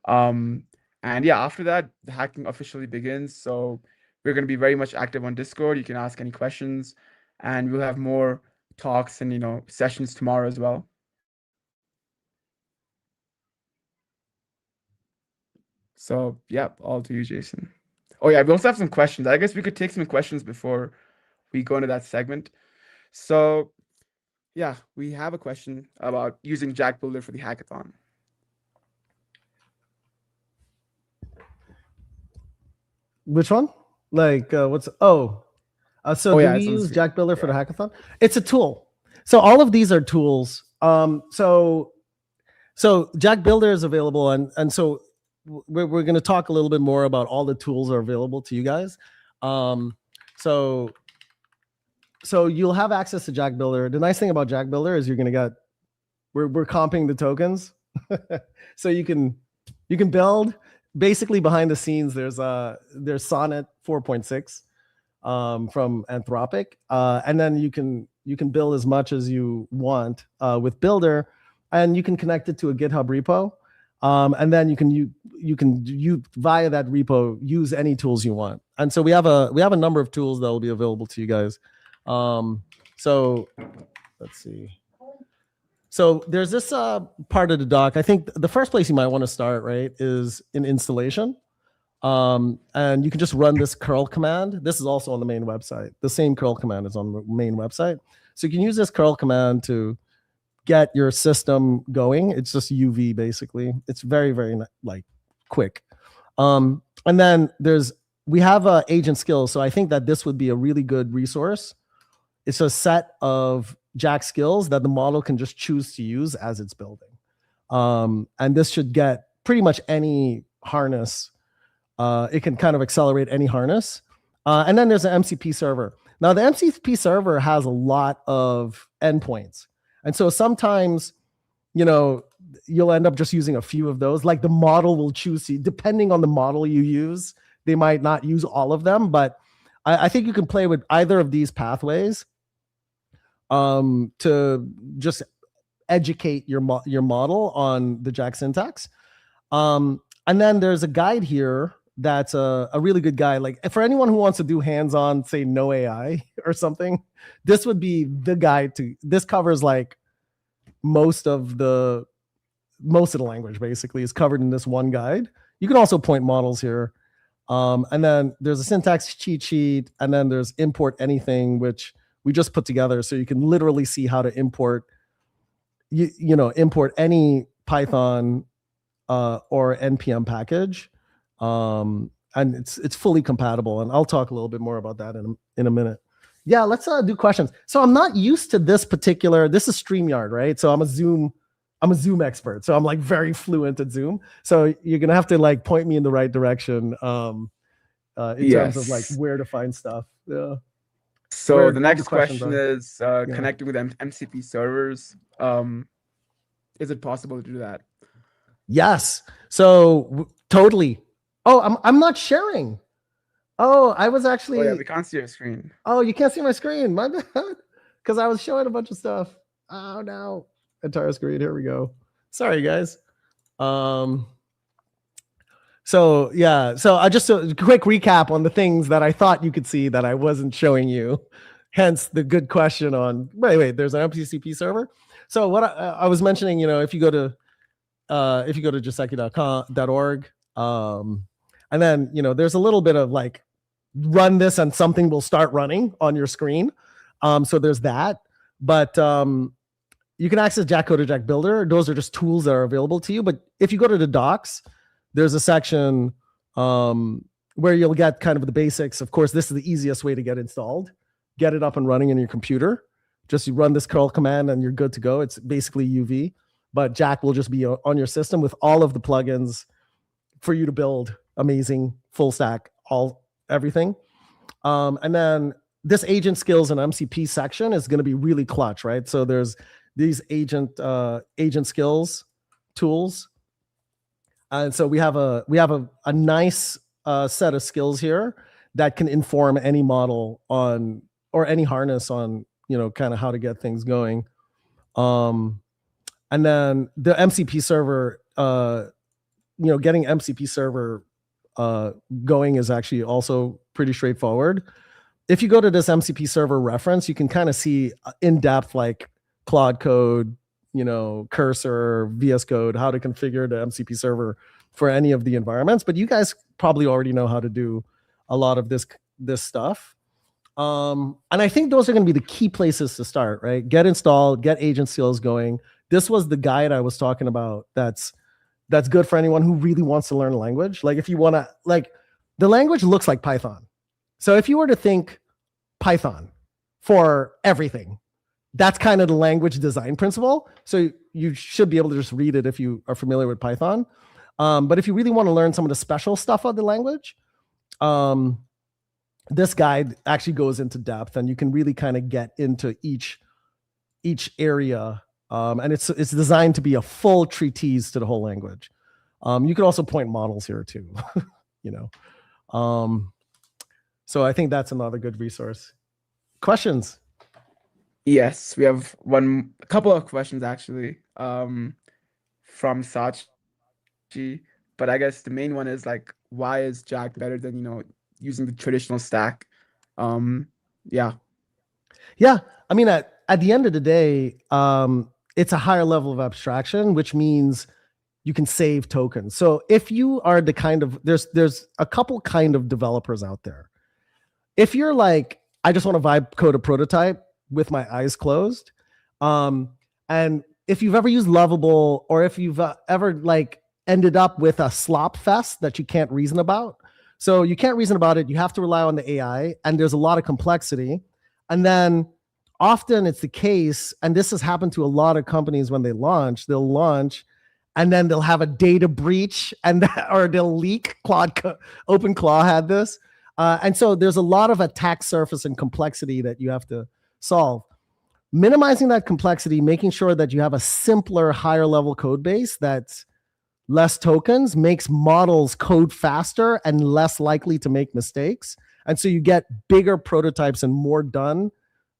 And yeah, after that, the hacking officially begins. So we're going to be very much active on Discord. You can ask any questions, and we'll have more talks and, sessions tomorrow as well. So yeah, all to you, Jason. Oh yeah, we also have some questions. I guess we could take some questions before we go into that segment. So yeah, we have a question about using Jack Builder for the hackathon. Which one? Like what's so do yeah, we use Jack Builder for the hackathon? It's a tool. So all of these are tools. So Jack Builder is available, and so we're going to talk a little bit more about all the tools that are available to you guys. So you'll have access to Jack Builder. The nice thing about Jack Builder is you're going to get we're comping the tokens, so you can build. Basically, behind the scenes, there's Sonnet 4.6 from Anthropic, and then you can build as much as you want with Builder, and you can connect it to a GitHub repo, and then you can via that repo use any tools you want. And so we have a number of tools that will be available to you guys. So let's see. So there's this part of the doc. I think the first place you might want to start, right, is in installation. And you can just run this curl command. This is also on the main website. The same curl command is on the main website. So you can use this curl command to get your system going. It's just UV basically. It's very, very quick. And then we have agent skills. So I think that this would be a really good resource. It's a set of Jack skills that the model can just choose to use as it's building. And this should get pretty much any harness. It can kind of accelerate any harness. And then there's an MCP server. Now, the MCP server has a lot of endpoints. And so sometimes, you'll end up just using a few of those. Like the model will choose to, depending on the model you use, they might not use all of them. But I think you can play with either of these pathways to just educate your model on the Jack syntax. And then there's a guide here that's a really good guide. Like for anyone who wants to do hands-on, say no AI or something, this would be the guide this covers like most of the language basically is covered in this one guide. You can also point models here. And then there's a syntax cheat sheet, and then there's import anything, which we just put together so you can literally see how to import, import any Python or NPM package. And it's fully compatible. And I'll talk a little bit more about that in a minute. Yeah, let's do questions. So I'm not used to this is StreamYard, right? So I'm a Zoom I'm a Zoom expert, so I'm like very fluent at Zoom. So you're gonna have to like point me in the right direction in terms of like Yes. where to find stuff. Yeah. So Where the all the next questions question are. is Yeah. connecting with MCP servers. Is it possible to do that? Yes. So totally. Oh, I'm not sharing. Oh, I was Oh yeah, actually. we can't see your screen. Oh, you can't see my screen. My bad. Because I was showing a bunch of stuff. Oh no. Entire screen. Here we go. Sorry, guys. Um. So yeah. So I just a quick recap on the things that I thought you could see that I wasn't showing you. Hence the good question on. Wait. There's an MCP server. So what I was mentioning, if you go to Jaseci.org, and then there's a little bit of like run this and something will start running on your screen. So there's that, but you can access Jack Jack Builder. Those are just tools that are available to you. But if you go to the docs, there's a section where you'll get kind of the basics. Of course, this is the easiest way to get installed. Get it up and running in your computer. Just you run this curl command and you're good to go. It's basically UV. But Jack will just be on your system with all of the plugins for you to build amazing full stack, everything. And then this agent skills and MCP section is going to be really clutch, right? So there's these agent skills tools, and so we have a nice set of skills here that can inform any model on or any harness on kind of how to get things going. And then the MCP server, getting MCP server going is actually also pretty straightforward. If you go to this MCP server reference, you can kind of see in depth like Claude Code, Cursor, VS Code, how to configure the MCP server for any of the environments. But you guys probably already know how to do a lot of this stuff. And I think those are going to be the key places to start, right? Get installed, get agent skills going. This was the guide I was talking about. That's good for anyone who really wants to learn a language. Like if you want to, like the language looks like Python. So if you were to think Python for everything, that's kind of the language design principle. So you should be able to just read it if you are familiar with Python. But if you really want to learn some of the special stuff of the language, this guide actually goes into depth and you can really kind of get into each area. And it's designed to be a full treatise to the whole language. You can also point models here too, So I think that's another good resource. Questions? Yes, we have a couple of questions actually from Sachi, but I guess the main one is like, why is Jack better than using the traditional stack? Yeah. I mean, at the end of the day, it's a higher level of abstraction, which means you can save tokens. So if you are the kind of there's a couple kind of developers out there. If you're like, I just want to vibe code a prototype with my eyes closed, and if you've ever used Lovable or if you've ever like ended up with a slop fest that you can't reason about, so you can't reason about it, you have to rely on the AI, and there's a lot of complexity, and then often it's the case, and this has happened to a lot of companies when they'll launch, and then they'll have a data breach or they'll leak. OpenClaw had this. And so there's a lot of attack surface and complexity that you have to solve. Minimizing that complexity, making sure that you have a simpler, higher level code base that's less tokens, makes models code faster and less likely to make mistakes. And so you get bigger prototypes and more done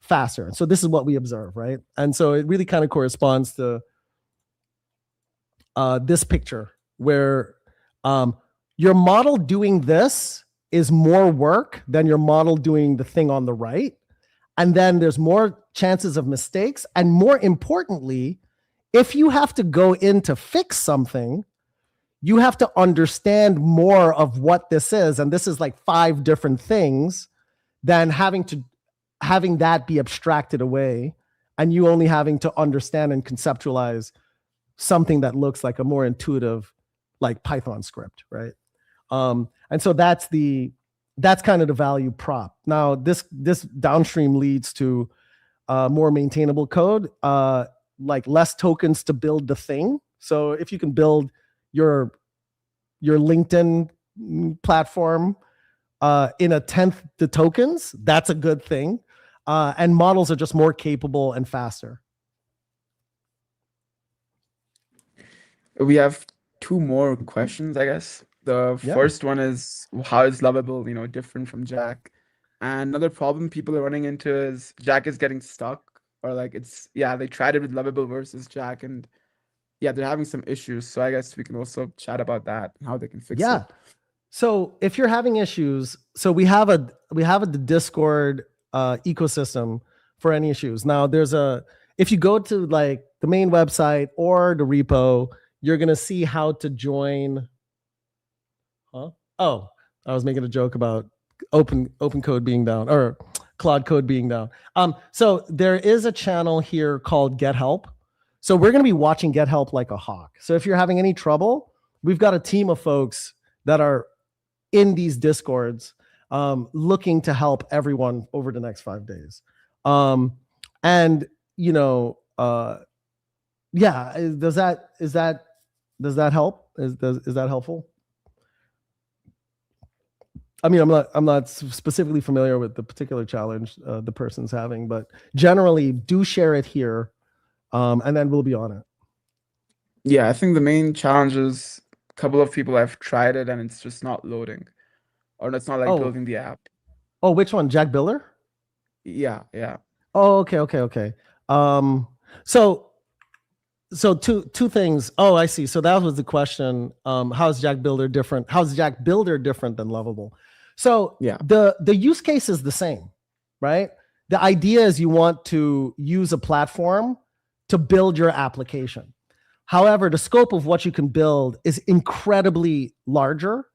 faster. And so this is what we observe, right? And so it really kind of corresponds to this picture where your model doing this is more work than your model doing the thing on the right. And then there's more chances of mistakes. And more importantly, if you have to go in to fix something, you have to understand more of what this is. And this is like 5 different things than having that be abstracted away and you only having to understand and conceptualize something that looks like a more intuitive, like Python script, right? And so that's kind of the value prop. Now, this downstream leads to more maintainable code. like less tokens to build the thing. So if you can build your LinkedIn platform in a tenth the tokens, that's a good thing. And models are just more capable and faster. We have two more questions, I guess. The first one is, how is Lovable, different from Jack? And another problem people are running into is Jack is getting stuck, or like they tried it with Lovable versus Jack, and they're having some issues. So I guess we can also chat about that and how they can fix it. So if you're having issues, so we have the Discord ecosystem for any issues. Now if you go to like the main website or the repo, you're gonna see how to join. Oh, I was making a joke about open code being down, or Claude Code being down. So there is a channel here called Get Help. So we're gonna be watching Get Help like a hawk. So if you're having any trouble, we've got a team of folks that are in these Discords looking to help everyone over the next 5 days. And does that help? Is that helpful? I mean, I'm not specifically familiar with the particular challenge the person's having, but generally do share it here, and then we'll be on it. Yeah, I think the main challenge is a couple of people have tried it and it's just not loading, or it's not like building the app. Oh, which one? Jack Builder? Yeah. Oh, okay. So two things. Oh, I see. So that was the question. How's Jack Builder different? How's Jack Builder different than Lovable? So the use case is the same, right? The idea is you want to use a platform to build your application. However, the scope of what you can build is incredibly larger.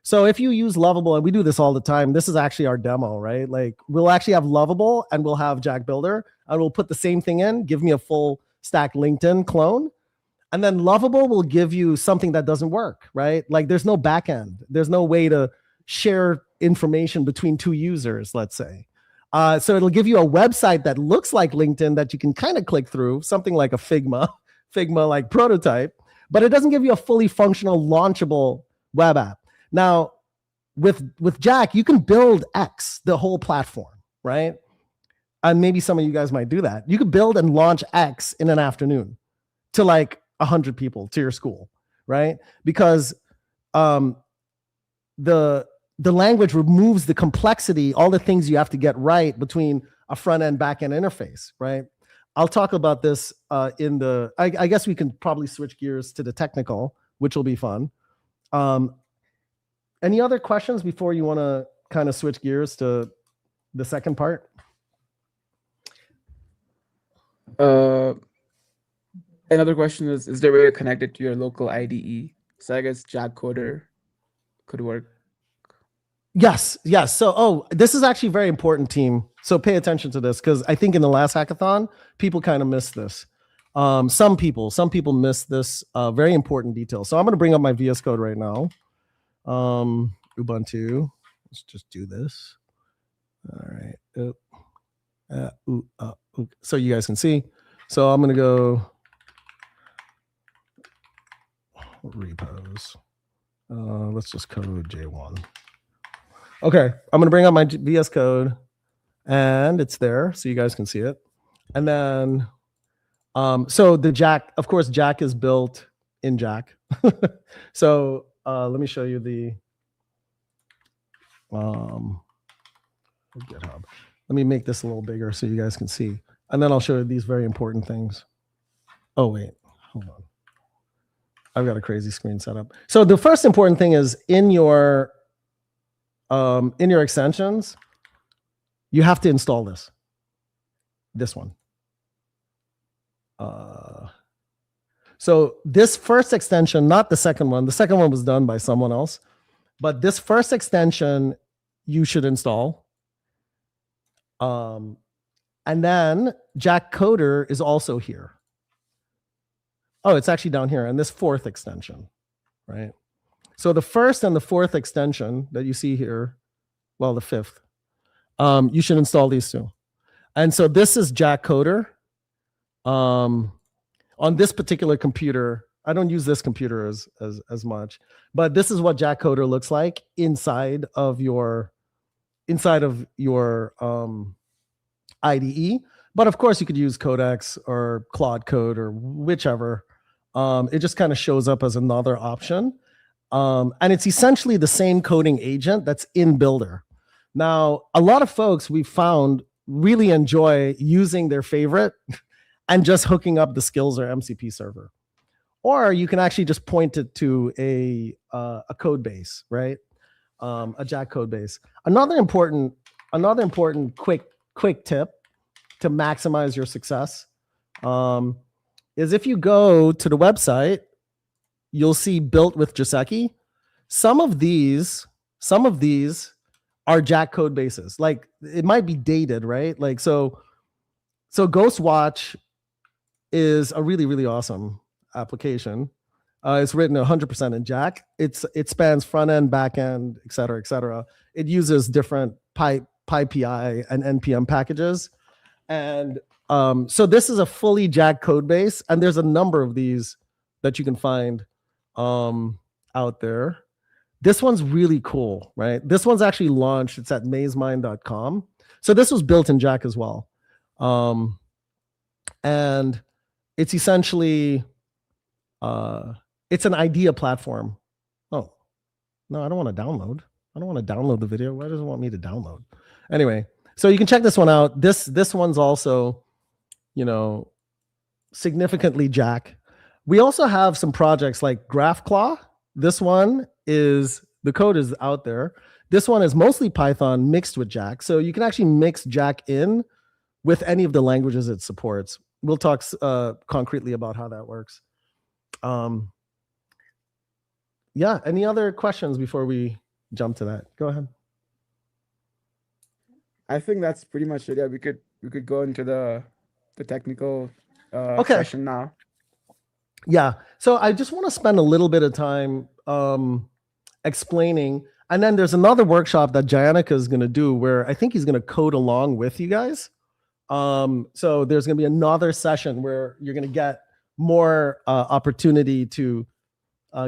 So if you use Lovable, and we do this all the time, this is actually our demo, right? Like we'll actually have Lovable and we'll have Jack Builder, and we'll put the same thing in, give me a full stack LinkedIn clone. And then Lovable will give you something that doesn't work, right? Like there's no backend. There's no way to share information between two users, let's say. So it'll give you a website that looks like LinkedIn that you can kind of click through, something like a Figma like prototype, but it doesn't give you a fully functional, launchable web app. Now, with Jack, you can build X, the whole platform, right? And maybe some of you guys might do that. You could build and launch X in an afternoon to like 100 people to your school, right? Because the language removes the complexity, all the things you have to get right between a front end, back end interface, right? I'll talk about this I guess we can probably switch gears to the technical, which will be fun. Any other questions before you want to kind of switch gears to the second part? Another question is there a way to connect it to your local IDE? So I guess Jack Coder could work. Yes. So, this is actually very important, team. So pay attention to this, because I think in the last hackathon, people kind of missed this. Some people missed this very important detail. So I'm going to bring up my VS Code right now. Ubuntu. Let's just do this. All right. So you guys can see. So I'm going to go repos. Let's just code J1. Okay, I'm going to bring up my VS Code, and it's there, so you guys can see it. And then, so the Jack, of course, Jack is built in Jack. So let me show you the GitHub. Let me make this a little bigger so you guys can see. And then I'll show you these very important things. Oh, wait, hold on. I've got a crazy screen set up. So the first important thing is in your extensions, you have to install this one. So this first extension, not the second one. The second one was done by someone else, but this first extension you should install. And then Jack Coder is also here. Oh, it's actually down here, and this fourth extension, right? So the first and the fourth extension that you see here, well, the fifth, you should install these two. And so this is Jack Coder. on this particular computer, I don't use this computer as much, but this is what JacCoder looks like inside of your IDE. But of course, you could use Codex or Claude Code or whichever. It just kind of shows up as another option. And it's essentially the same coding agent that's in Builder. Now, a lot of folks we've found really enjoy using their favorite and just hooking up the skills or MCP server. Or you can actually just point it to a code base, right? A Jack code base. Another important quick tip to maximize your success is if you go to the website, you'll see built with Jaseci. Some of these are Jack code bases. Like it might be dated, right? Like so Ghostwatch is a really, really awesome application. It's written 100% in Jack. It spans front end, back end, et cetera, et cetera. It uses different PyPI and NPM packages. And so this is a fully Jack code base, and there's a number of these that you can find out there. This one's really cool, right? This one's actually launched. It's at mazemind.com. So this was built in Jack as well. And it's essentially, it's an idea platform. Oh, no, I don't want to download. I don't want to download the video. Why does it want me to download? Anyway, so you can check this one out. This one's also, significantly Jack. We also have some projects like GraphClaw. This one is, the code is out there. This one is mostly Python mixed with Jack. So you can actually mix Jack in with any of the languages it supports. We'll talk concretely about how that works. Yeah, any other questions before we jump to that? Go ahead. I think that's pretty much it. Yeah, we could go into the technical Okay. session now. Yeah, so I just want to spend a little bit of time explaining, and then there's another workshop that Janica is going to do where I think he's going to code along with you guys. So there's going to be another session where you're going to get more opportunity to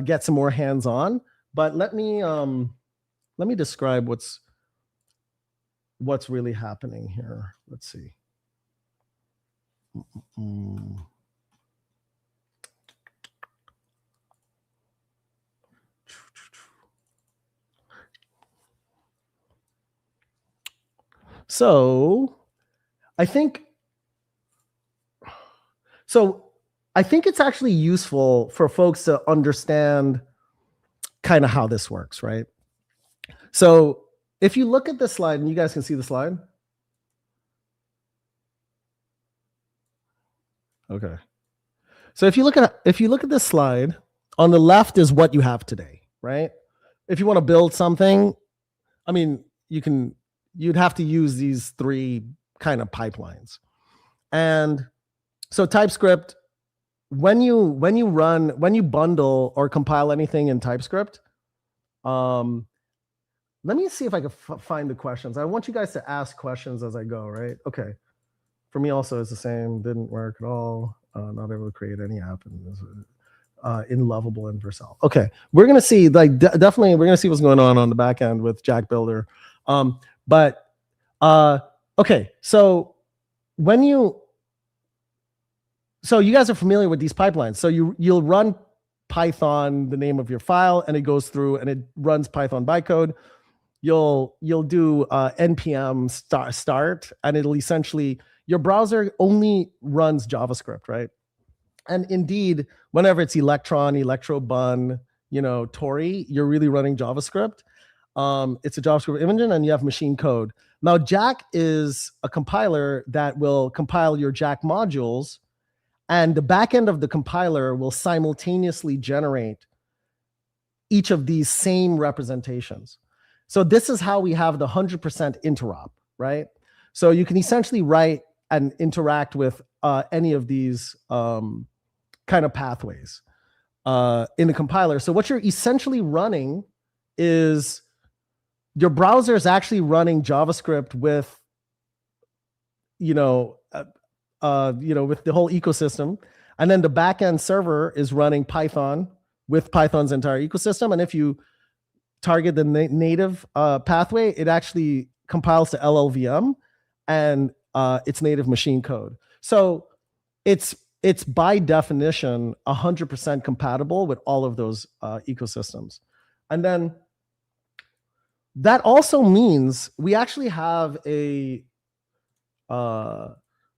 get some more hands-on. But let me describe what's really happening here. Let's see. So I think it's actually useful for folks to understand kind of how this works, right? So if you look at this slide, and you guys can see the slide. Okay. So if you look at this slide, on the left is what you have today, right? If you want to build something, I mean, you'd have to use these three kind of pipelines. And so TypeScript, when you bundle or compile anything in TypeScript, let me see if I can find the questions. I want you guys to ask questions as I go, right? Okay. For me also, it's the same. Didn't work at all. Not able to create any app in Lovable and Vercel. Okay. We're going to see, definitely, we're going to see what's going on the back end with Jack Builder. Okay. So you guys are familiar with these pipelines. So you'll run Python, the name of your file, and it goes through and it runs Python bytecode. You'll do npm start, and it'll essentially, your browser only runs JavaScript, right? And indeed, whenever it's Electron, Electrobun, Tori, you're really running JavaScript. It's a JavaScript engine, and you have machine code. Now, Jack is a compiler that will compile your Jack modules, and the back end of the compiler will simultaneously generate each of these same representations. So this is how we have the 100% interop, right? So you can essentially write and interact with any of these kind of pathways in the compiler. So what you're essentially running is your browser is actually running JavaScript with, with the whole ecosystem. And then the backend server is running Python with Python's entire ecosystem. And if you target the native pathway, it actually compiles to LLVM and it's native machine code. So it's by definition 100% compatible with all of those ecosystems. And then that also means we actually have a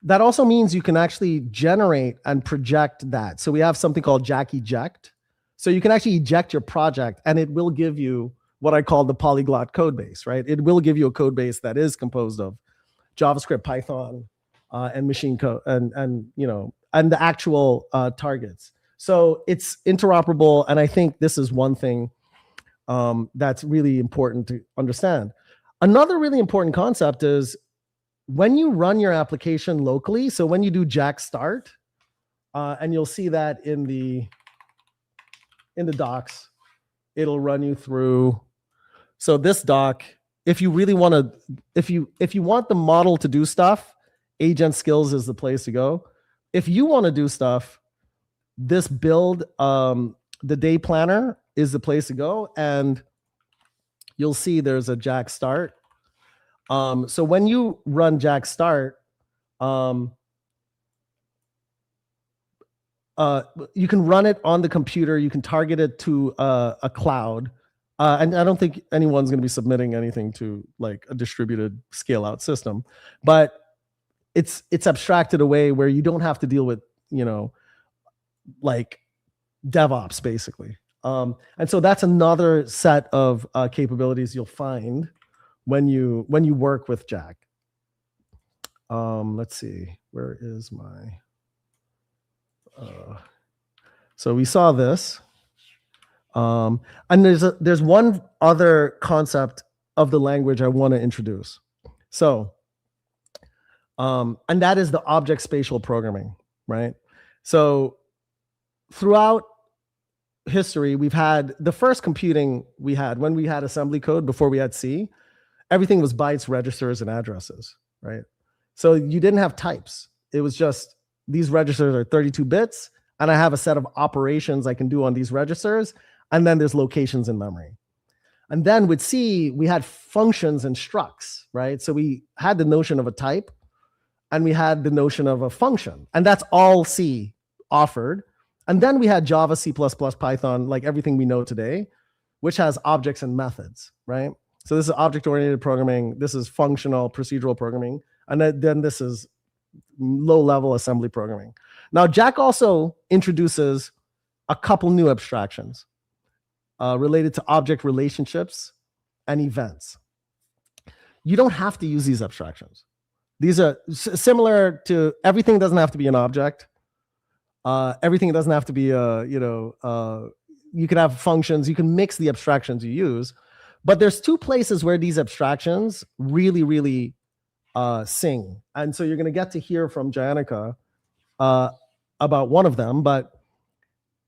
that also means you can actually generate and project that. So we have something called JacEject. So you can actually eject your project and it will give you what I call the polyglot code base, right? It will give you a code base that is composed of JavaScript, Python, and machine code, and you know, and the actual targets. So it's interoperable, and I think this is one thing that's really important to understand. Another really important concept is when you run your application locally. So when you do jack start, and you'll see that in the docs, it'll run you through. So this doc, if you really want to, if you want the model to do stuff, Agent Skills is the place to go. If you want to do stuff, this build, the day planner is the place to go, and you'll see there's a jack start. So when you run jack start, you can run it on the computer. You can target it to a cloud. And I don't think anyone's going to be submitting anything to like a distributed scale out system, but it's abstracted away where you don't have to deal with, you know, like DevOps basically. And so that's another set of capabilities you'll find when you work with Jack. Let's see, where is my, so we saw this. And there's one other concept of the language I want to introduce. So, and that is the object spatial programming, right? So throughout history, we've had the first computing we had when we had assembly code before we had C, everything was bytes, registers, and addresses, right? So you didn't have types. It was just these registers are 32 bits, and I have a set of operations I can do on these registers, and then there's locations in memory. And then with C, we had functions and structs, right? So we had the notion of a type, and we had the notion of a function, and that's all C offered. And then we had Java, C++, Python, like everything we know today, which has objects and methods, right? So this is object-oriented programming. This is functional procedural programming. And then this is low-level assembly programming. Now, Jack also introduces a couple new abstractions related to object relationships and events. You don't have to use these abstractions. These are similar to everything doesn't have to be an object. Everything doesn't have to be, you can have functions. You can mix the abstractions you use. But there's two places where these abstractions really, really sing. And so you're going to get to hear from Janica about one of them. But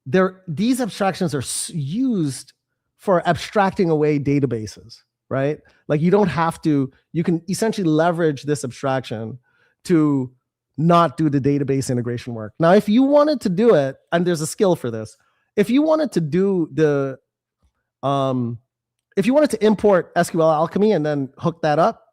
these abstractions are used for abstracting away databases, right? Like you don't have to, you can essentially leverage this abstraction to not do the database integration work. Now, if you wanted to do it, and there's a skill for this, if you wanted to do the, if you wanted to import SQL Alchemy and then hook that up,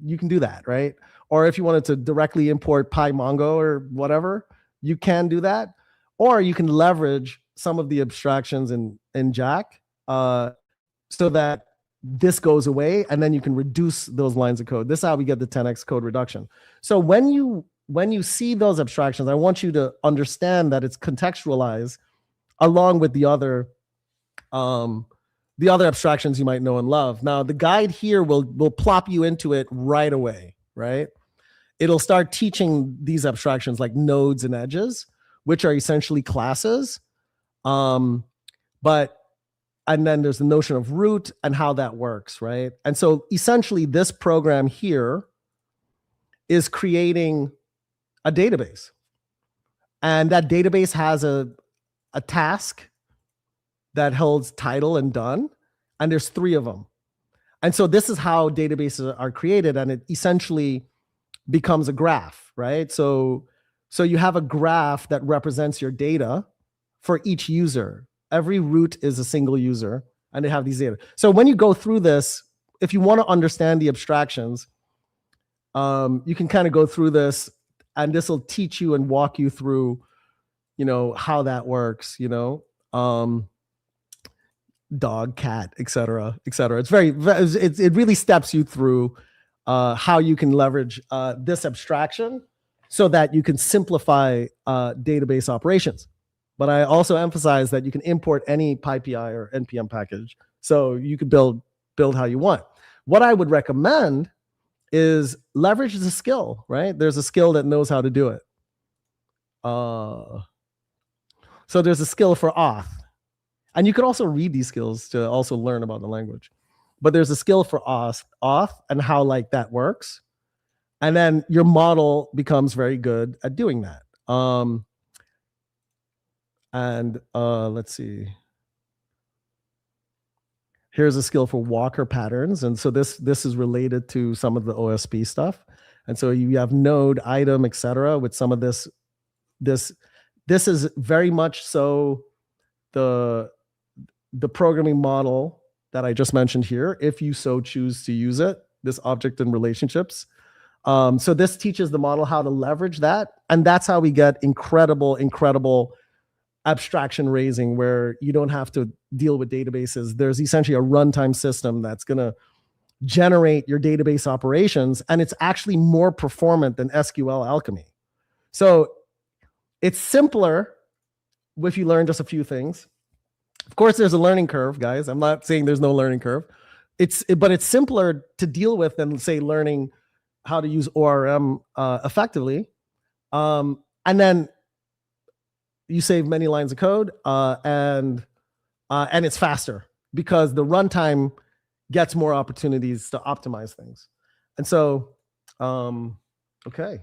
you can do that, right? Or if you wanted to directly import PyMongo or whatever, you can do that. Or you can leverage some of the abstractions in Jack so that this goes away, and then you can reduce those lines of code. This is how we get the 10x code reduction. So when you see those abstractions, I want you to understand that it's contextualized along with the other abstractions you might know and love. Now, the guide here will plop you into it right away, right? It'll start teaching these abstractions like nodes and edges, which are essentially classes. And then there's the notion of root and how that works, right? And so essentially this program here is creating a database. And that database has a task that holds title and done, and there's 3 of them. And so this is how databases are created, and it essentially becomes a graph, right? So So you have a graph that represents your data for each user. Every root is a single user, and they have these data. So when you go through this, if you want to understand the abstractions, you can kind of go through this, and this will teach you and walk you through, how that works, dog, cat, et cetera, et cetera. It really steps you through how you can leverage this abstraction so that you can simplify database operations. But I also emphasize that you can import any PyPI or NPM package, so you can build how you want. What I would recommend is leverage the skill, right? There's a skill that knows how to do it. So there's a skill for auth. And you could also read these skills to also learn about the language. But there's a skill for auth and how that works. And then your model becomes very good at doing that. Let's see. Here's a skill for Walker patterns. And so this is related to some of the OSP stuff. And so you have node, item, et cetera, with some of this. This is very much so the programming model that I just mentioned here, if you so choose to use it, this object and relationships. So this teaches the model how to leverage that. And that's how we get incredible abstraction raising, where you don't have to deal with databases. There's essentially a runtime system that's going to generate your database operations, and it's actually more performant than SQL alchemy. So it's simpler if you learn just a few things. Of course, there's a learning curve, guys. I'm not saying there's no learning curve. But it's simpler to deal with than, say, learning how to use ORM effectively. And then you save many lines of code, and it's faster because the runtime gets more opportunities to optimize things. And so, okay.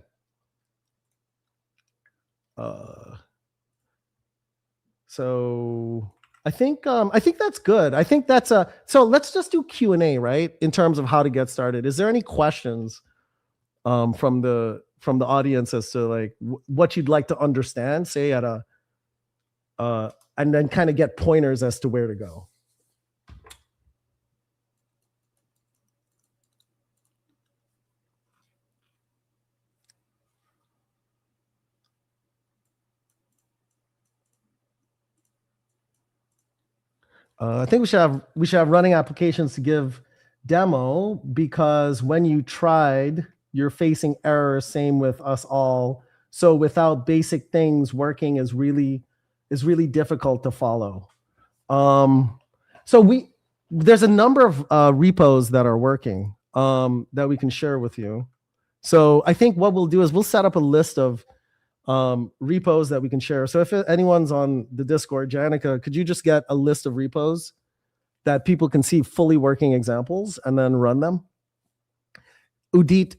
So I think that's good. I think that's so let's just do Q&A, right? In terms of how to get started. Is there any questions from the audience as to what you'd like to understand, say at a and then kind of get pointers as to where to go? I think we should have running applications to give demo, because when you tried, you're facing errors. Same with us all. So without basic things working is really difficult to follow. So there's a number of repos that are working that we can share with you. So I think what we'll do is we'll set up a list of repos that we can share. So if anyone's on the Discord, Janica, could you just get a list of repos that people can see fully working examples and then run them? Udit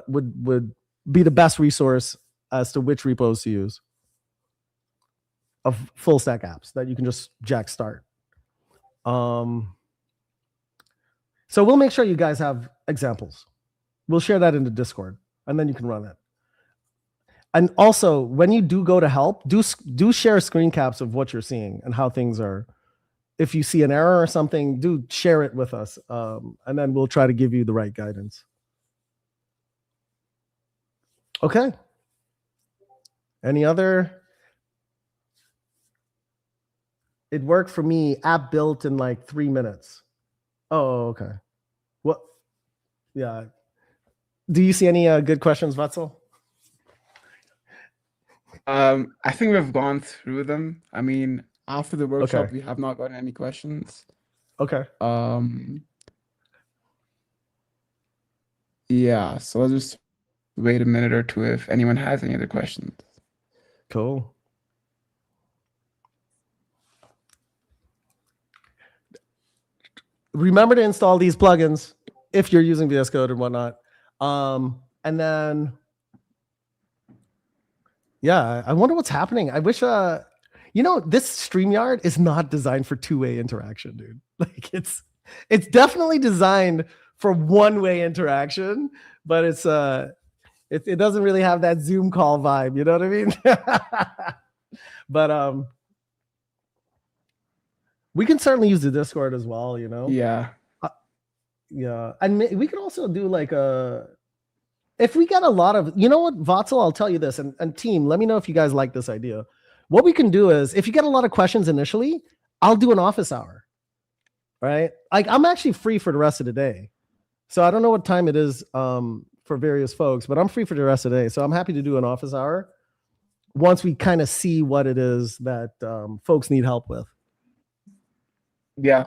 would be the best resource as to which repos to use of full stack apps that you can just jack start. So we'll make sure you guys have examples. We'll share that in the Discord, and then you can run it. And also, when you do go to help, do share screen caps of what you're seeing and how things are. If you see an error or something, do share it with us, and then we'll try to give you the right guidance. Okay. Any other? It worked for me. App built in 3 minutes. Oh, okay. What? Yeah. Do you see any good questions, Vatzel? I think we've gone through them. I mean, after the workshop, Okay. we have not gotten any questions. Okay. Yeah, so let's just wait a minute or two if anyone has any other questions. Cool. Remember to install these plugins if you're using VS Code and whatnot. And then, yeah, I wonder what's happening. I wish, this StreamYard is not designed for two-way interaction, dude. It's definitely designed for one-way interaction, but it's it doesn't really have that Zoom call vibe. You know what I mean? But we can certainly use the Discord as well. You know? Yeah. Yeah, and we could also do like if we get a lot of, you know what, Vatzel, I'll tell you this, and team, let me know if you guys like this idea. What we can do is, if you get a lot of questions initially, I'll do an office hour, right? Like, I'm actually free for the rest of the day. So I don't know what time it is for various folks, but I'm free for the rest of the day. So I'm happy to do an office hour once we kind of see what it is that folks need help with. Yeah.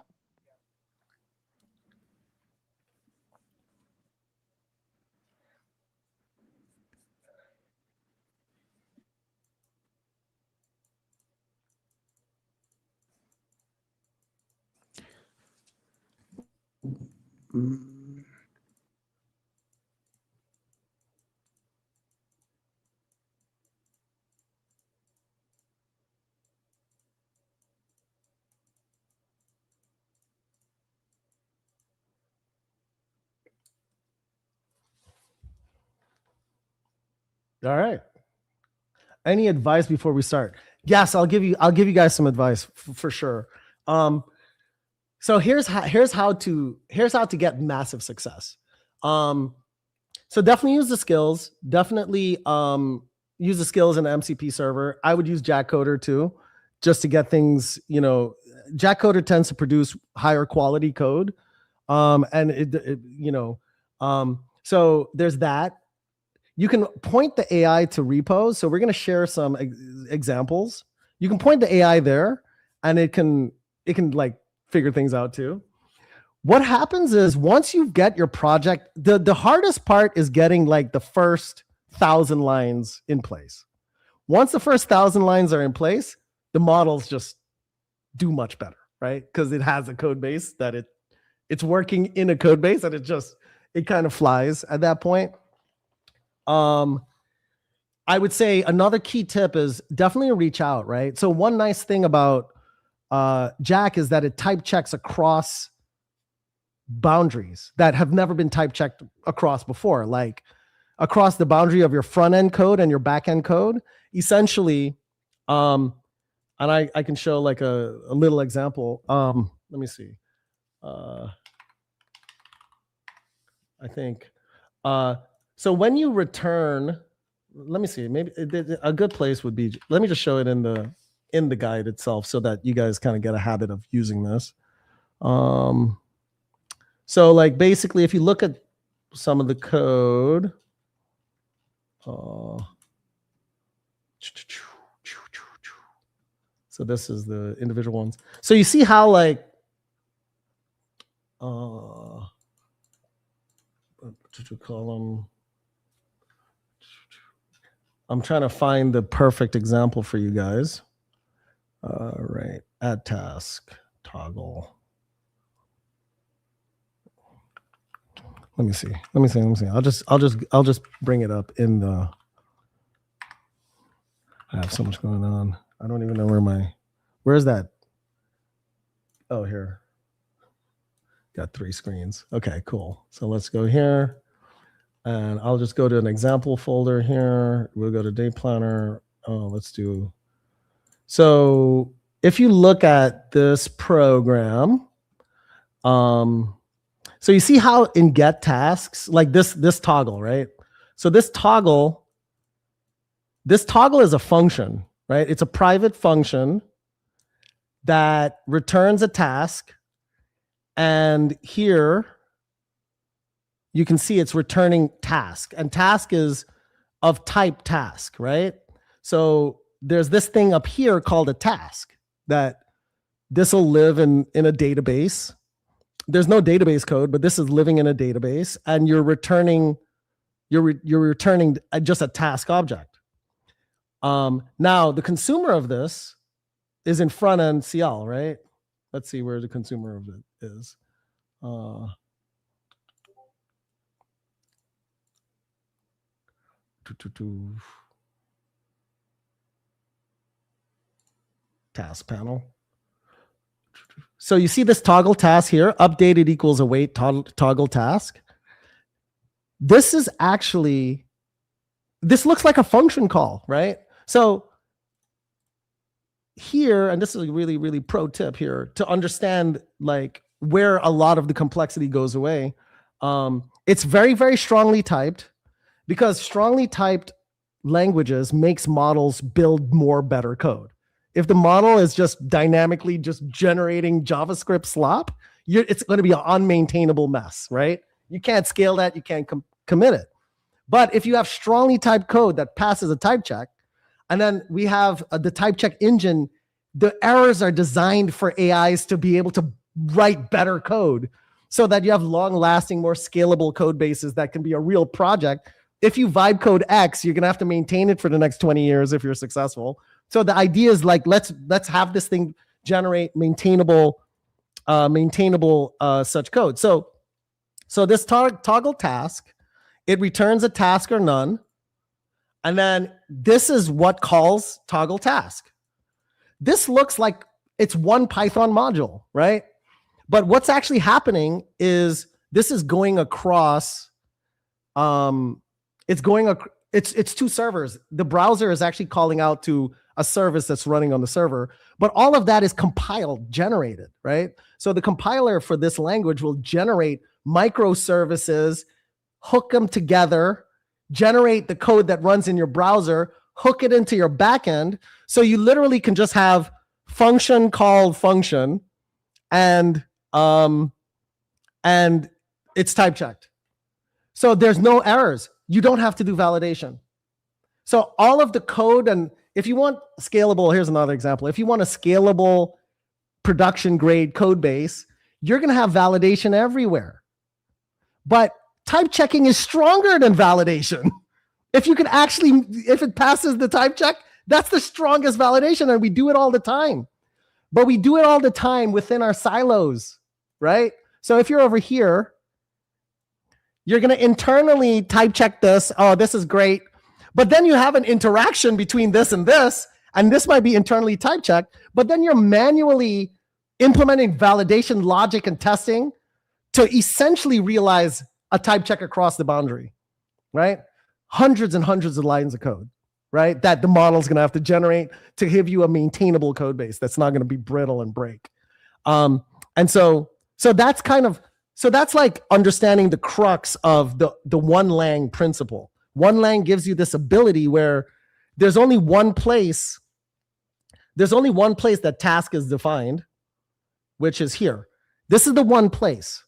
All right. Any advice before we start? Yes, I'll give you guys some advice for sure. So here's how to get massive success. So definitely use the skills. Definitely use the skills in the MCP server. I would use JacCoder too, just to get things. You know, JacCoder tends to produce higher quality code, and so there's that. You can point the AI to repos. So we're going to share some examples. You can point the AI there, and it can like figure things out too. What happens is, once you get your project, the hardest part is getting like the first 1,000 lines in place. Once the first 1,000 lines are in place, the models just do much better, right? Because it has a code base that it's working in a code base, and it kind of flies at that point. I would say another key tip is definitely reach out, right? So one nice thing about Jack is that it type checks across boundaries that have never been type checked across before, like across the boundary of your front end code and your back end code, essentially. And I can show like a little example. Let me see. I think, so when you return, let me see, maybe a good place would be, let me just show it in the guide itself so that you guys kind of get a habit of using this. So like basically, if you look at some of the code, so this is the individual ones. So you see how like, column. I'm trying to find the perfect example for you guys. Right, add task, toggle. Let me see. I'll just bring it up in the. I have so much going on. I don't even know where's that? Oh, here. Got 3 screens. Okay, cool. So let's go here. And I'll just go to an example folder here. We'll go to day planner. Oh, let's do. So if you look at this program, so you see how in get tasks, like this toggle, right? So this toggle is a function, right? It's a private function that returns a task. And here you can see it's returning task, and task is of type task, right? So there's this thing up here called a task that this will live in a database. There's no database code, but this is living in a database, and you're returning just a task object. Now the consumer of this is in front end CL, right? Let's see where the consumer of it is. Task panel. So you see this toggle task here, updated equals await toggle task. This is actually this looks like a function call, right? So here, and this is a really, really pro tip here to understand like where a lot of the complexity goes away. It's very, very strongly typed, because strongly typed languages makes models build more better code. If the model is just dynamically just generating JavaScript slop, it's going to be an unmaintainable mess, right? You can't scale that. You can't commit it. But if you have strongly typed code that passes a type check, and then we have the type check engine, the errors are designed for AIs to be able to write better code so that you have long-lasting, more scalable code bases that can be a real project. If you vibe code X, you're going to have to maintain it for the next 20 years if you're successful. So the idea is like, let's have this thing generate maintainable such code. So this toggle task, it returns a task or none. And then this is what calls toggle task. This looks like it's one Python module, right? But what's actually happening is this is going across, it's two servers. The browser is actually calling out to a service that's running on the server, but all of that is compiled, generated, right? So the compiler for this language will generate microservices, hook them together, generate the code that runs in your browser, hook it into your backend. So you literally can just have function called function, and it's type checked. So there's no errors. You don't have to do validation. So all of the code, and if you want scalable, here's another example. If you want a scalable production grade code base, you're going to have validation everywhere. But type checking is stronger than validation. If it passes the type check, that's the strongest validation, and we do it all the time. But we do it all the time within our silos, right? So if you're over here, you're going to internally type check this. Oh, this is great. But then you have an interaction between this, and this might be internally type checked, but then you're manually implementing validation logic and testing to essentially realize a type check across the boundary, right? Hundreds and hundreds of lines of code, right? That the model is going to have to generate to give you a maintainable code base that's not going to be brittle and break. And so that's that's like understanding the crux of the one lang principle. One lang gives you this ability where there's only one place that task is defined, which is here. This is the one place.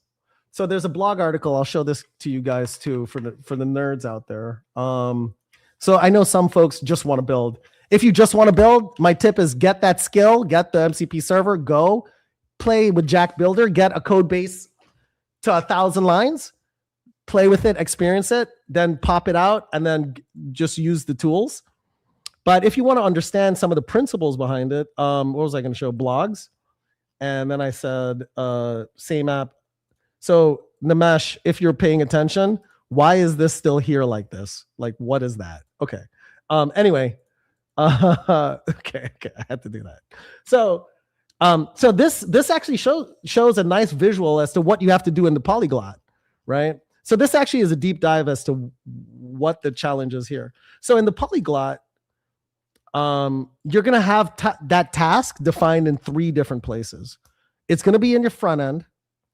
So there's a blog article. I'll show this to you guys too for the nerds out there. So I know some folks just want to build. If you just want to build, my tip is get that skill, get the MCP server, go play with Jack Builder, get a code base to 1,000 lines, play with it, experience it, then pop it out, and then just use the tools. But if you want to understand some of the principles behind it, what was I going to show? Blogs. And then I said, same app. So Nimesh, if you're paying attention, why is this still here like this? Like, what is that? Okay. Anyway, okay, I had to do that. So this actually shows a nice visual as to what you have to do in the polyglot, right? So this actually is a deep dive as to what the challenge is here. So in the polyglot, you're going to have that task defined in 3 different places. It's going to be in your front end.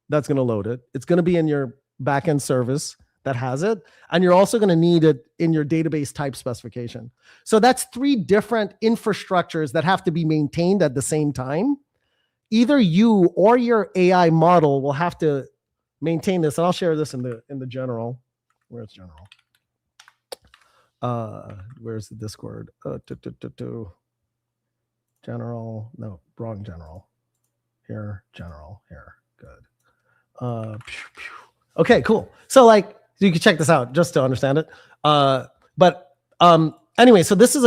That's going to load it. It's going to be in your backend service that has it. And you're also going to need it in your database type specification. So that's 3 different infrastructures that have to be maintained at the same time. Either you or your AI model will have to maintain this. And I'll share this in the general. Where's general? Where's the Discord? General. No, wrong general. Here, general. Here. Good. Okay, cool. So you can check this out just to understand it. Anyway, so this is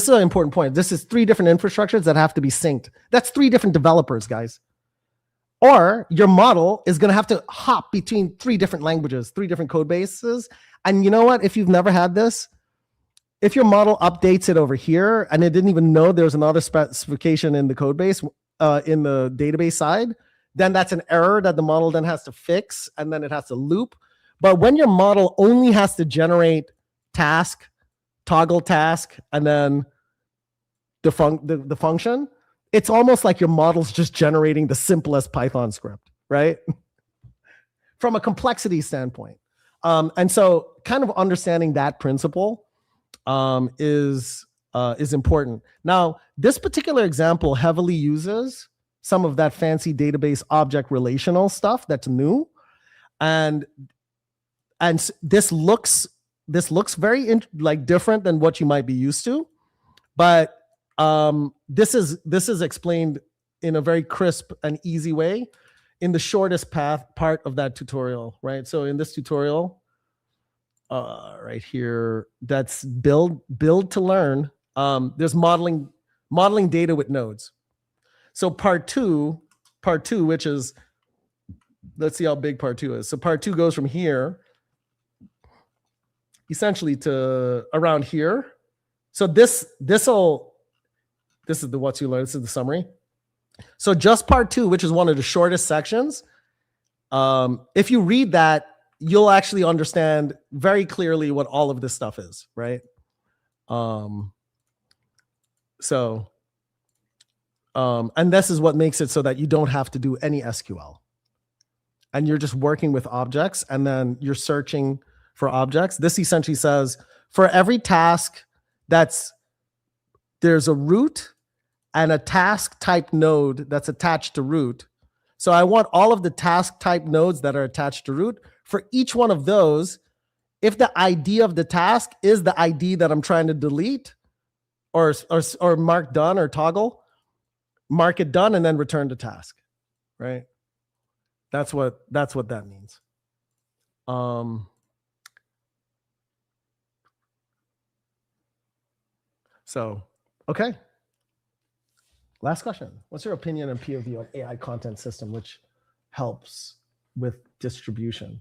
an important point. This is 3 different infrastructures that have to be synced. That's 3 different developers, guys. Or your model is going to have to hop between 3 different languages, 3 different code bases. And you know what? If you've never had this, if your model updates it over here and it didn't even know there's another specification in the code base, in the database side, then that's an error that the model then has to fix, and then it has to loop. But when your model only has to generate task, toggle task, and then the function, it's almost like your model's just generating the simplest Python script, right? From a complexity standpoint. And so kind of understanding that principle is important. Now, this particular example heavily uses some of that fancy database object relational stuff that's new. And this looks very like different than what you might be used to. But this is explained in a very crisp and easy way in the shortest part of that tutorial, right? So in this tutorial, right here, that's build to learn. There's modeling data with nodes. So part two, which is, let's see how big part 2 is. So part 2 goes from here, essentially to around here. So this is the what's you learn. This is the summary. So just part 2, which is one of the shortest sections, if you read that, you'll actually understand very clearly what all of this stuff is, right? And this is what makes it so that you don't have to do any SQL. And you're just working with objects, and then you're searching for objects. This essentially says, for every task there's a root and a task type node that's attached to root. So I want all of the task type nodes that are attached to root. For each one of those, if the ID of the task is the ID that I'm trying to delete or mark done or toggle, mark it done and then return the task, right? That's what that means. So, okay. Last question. What's your opinion and POV on AI content system, which helps with distribution?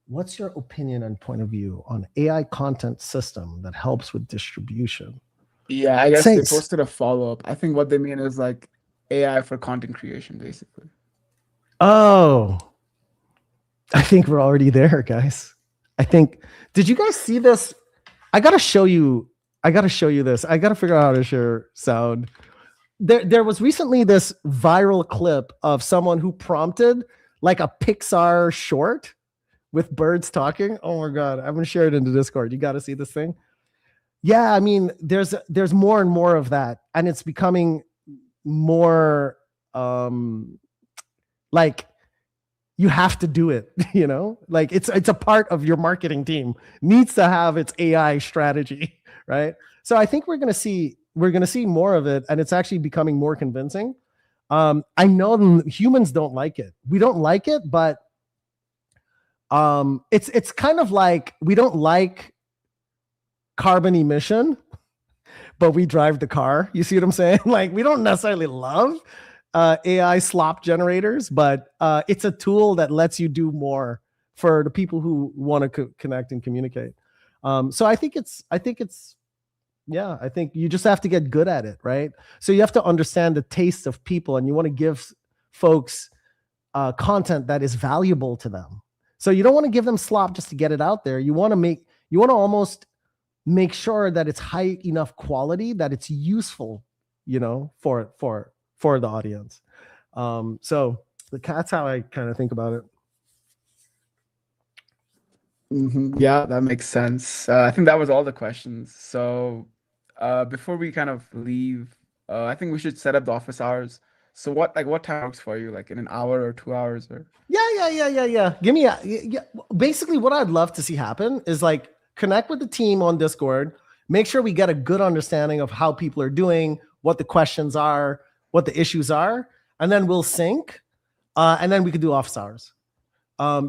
What's your opinion and point of view on AI content system that helps with distribution? Yeah, I guess they posted a follow-up. I think what they mean is like AI for content creation, basically. Oh, I think we're already there, guys. Did you guys see this? I gotta show you this. I gotta figure out how to share sound. There was recently this viral clip of someone who prompted like a Pixar short with birds talking. Oh my God, I'm gonna share it into Discord. You gotta see this thing. Yeah, I mean, there's more and more of that, and it's becoming more like you have to do it, you know, like it's a part of your marketing team needs to have its AI strategy, right? So I think we're going to see more of it, and it's actually becoming more convincing. I know humans don't like it. We don't like it, but it's kind of like we don't like carbon emission, but we drive the car. You see what I'm saying? Like we don't necessarily love AI slop generators, but it's a tool that lets you do more for the people who want to connect and communicate. So I think you just have to get good at it, right? So you have to understand the taste of people, and you want to give folks content that is valuable to them. So you don't want to give them slop just to get it out there. You want to almost make sure that it's high enough quality that it's useful, you know, for the audience. So that's how I kind of think about it. Yeah, that makes sense. I think that was all the questions. So before we kind of leave, I think we should set up the office hours. So what time works for you? Like in an hour or 2 hours or? Yeah. Give me basically what I'd love to see happen is like connect with the team on Discord, make sure we get a good understanding of how people are doing, what the questions are, what the issues are, and then we'll sync, and then we could do office hours.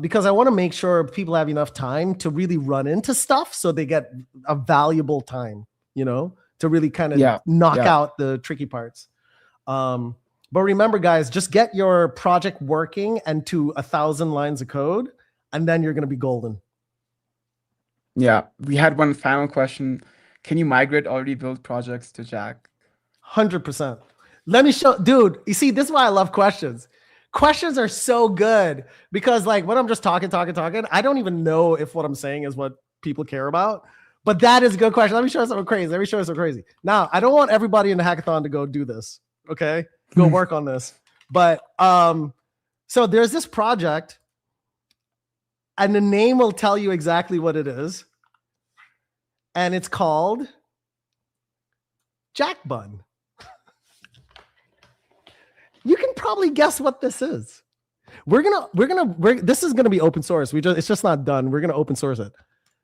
Because I want to make sure people have enough time to really run into stuff so they get a valuable time, you know, to really kind of knock out the tricky parts. But remember, guys, just get your project working and to 1,000 lines of code, and then you're going to be golden. Yeah, we had one final question. Can you migrate already built projects to Jack? 100%. Let me show, dude, you see, this is why I love questions. Questions are so good because like when I'm just talking, I don't even know if what I'm saying is what people care about. But that is a good question. Let me show you something crazy. Now, I don't want everybody in the hackathon to go do this. Okay, go work on this. But so there's this project, and the name will tell you exactly what it is, and it's called Jack Bun. You can probably guess what this is. This is gonna be open source. It's just not done. We're gonna open source it.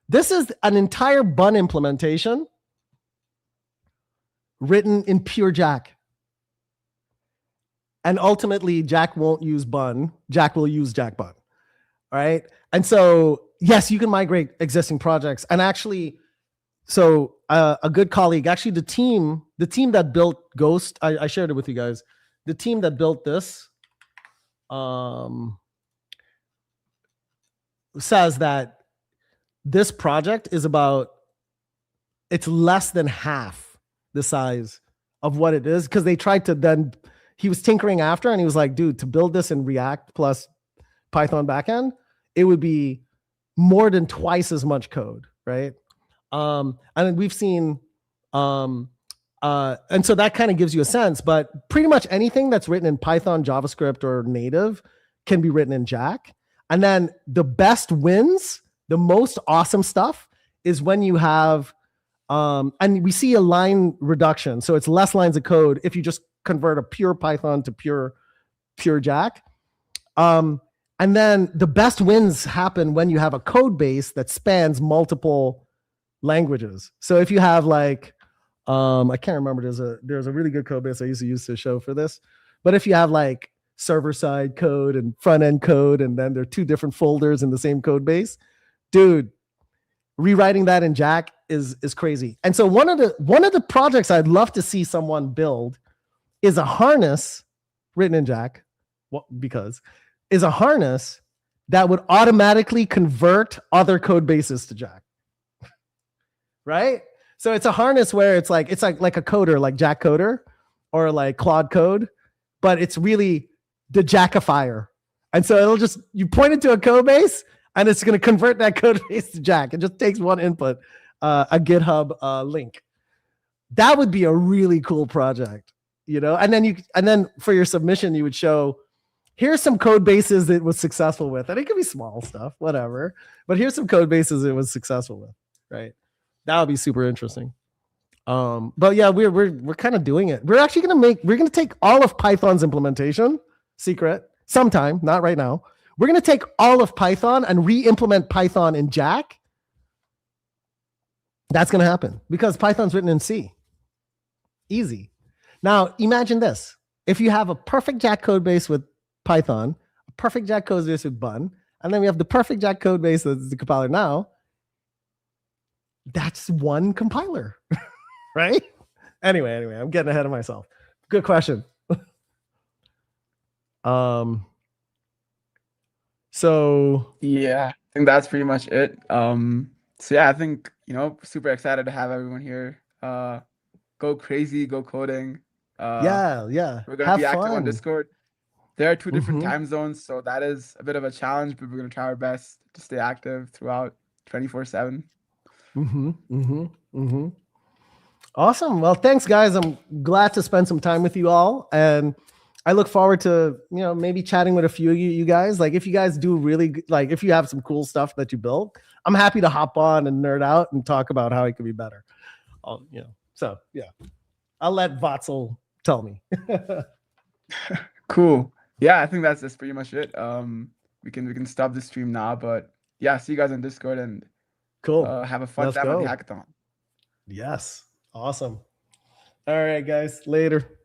This is an entire bun implementation written in pure Jack. And ultimately, Jack won't use bun. Jack will use Jack bun. All right. And so, yes, you can migrate existing projects. And actually, so a good colleague, actually the team that built Ghost, I shared it with you guys. The team that built this says that this project is it's less than half the size of what it is, because they tried to then, he was tinkering after, and he was like, dude, to build this in React plus Python backend, it would be more than twice as much code, right? And we've seen, and so that kind of gives you a sense, but pretty much anything that's written in Python, JavaScript, or native can be written in Jack. And then the best wins, the most awesome stuff is when you have, and we see a line reduction. So it's less lines of code if you just convert a pure Python to pure Jack. And then the best wins happen when you have a code base that spans multiple languages. So if you have like, I can't remember, there's a really good code base I used to use to show for this. But if you have like server-side code and front-end code, and then there are two different folders in the same code base, dude, rewriting that in Jack is crazy. And so one of the projects I'd love to see someone build is a harness written in Jack, because is a harness that would automatically convert other code bases to Jack. Right? So it's a harness where it's like a coder, like Jack Coder or like Claude Code, but it's really the Jackifier. And so it'll just, you point it to a code base and it's going to convert that code base to Jack. It just takes one input, a GitHub link. That would be a really cool project, you know? And then for your submission, you would show, here's some code bases it was successful with. And it could be small stuff, whatever, but here's some code bases it was successful with, right? That would be super interesting. But yeah, we're kind of doing it. We're actually we're gonna take all of Python's implementation, secret, sometime, not right now. We're gonna take all of Python and re-implement Python in Jack. That's gonna happen because Python's written in C. Easy. Now imagine this: if you have a perfect Jack code base with Python, a perfect Jack code base with Bun, and then we have the perfect Jack code base that's the compiler now. That's one compiler, right? Anyway, I'm getting ahead of myself. Good question. So yeah, I think that's pretty much it. So yeah, I think, super excited to have everyone here. Go crazy, go coding. Yeah. We're gonna be active on Discord. There are two different time zones, so that is a bit of a challenge, but we're gonna try our best to stay active throughout 24/7. Awesome. Well, thanks, guys. I'm glad to spend some time with you all, and I look forward to maybe chatting with a few of you guys. Like, if you guys do really like, if you have some cool stuff that you built, I'm happy to hop on and nerd out and talk about how it could be better. So yeah, I'll let Vatzel tell me. Cool. Yeah, I think that's pretty much it. We can stop the stream now, but yeah, see you guys on Discord and cool. Have a fun time at the hackathon. Yes. Awesome. All right, guys. Later.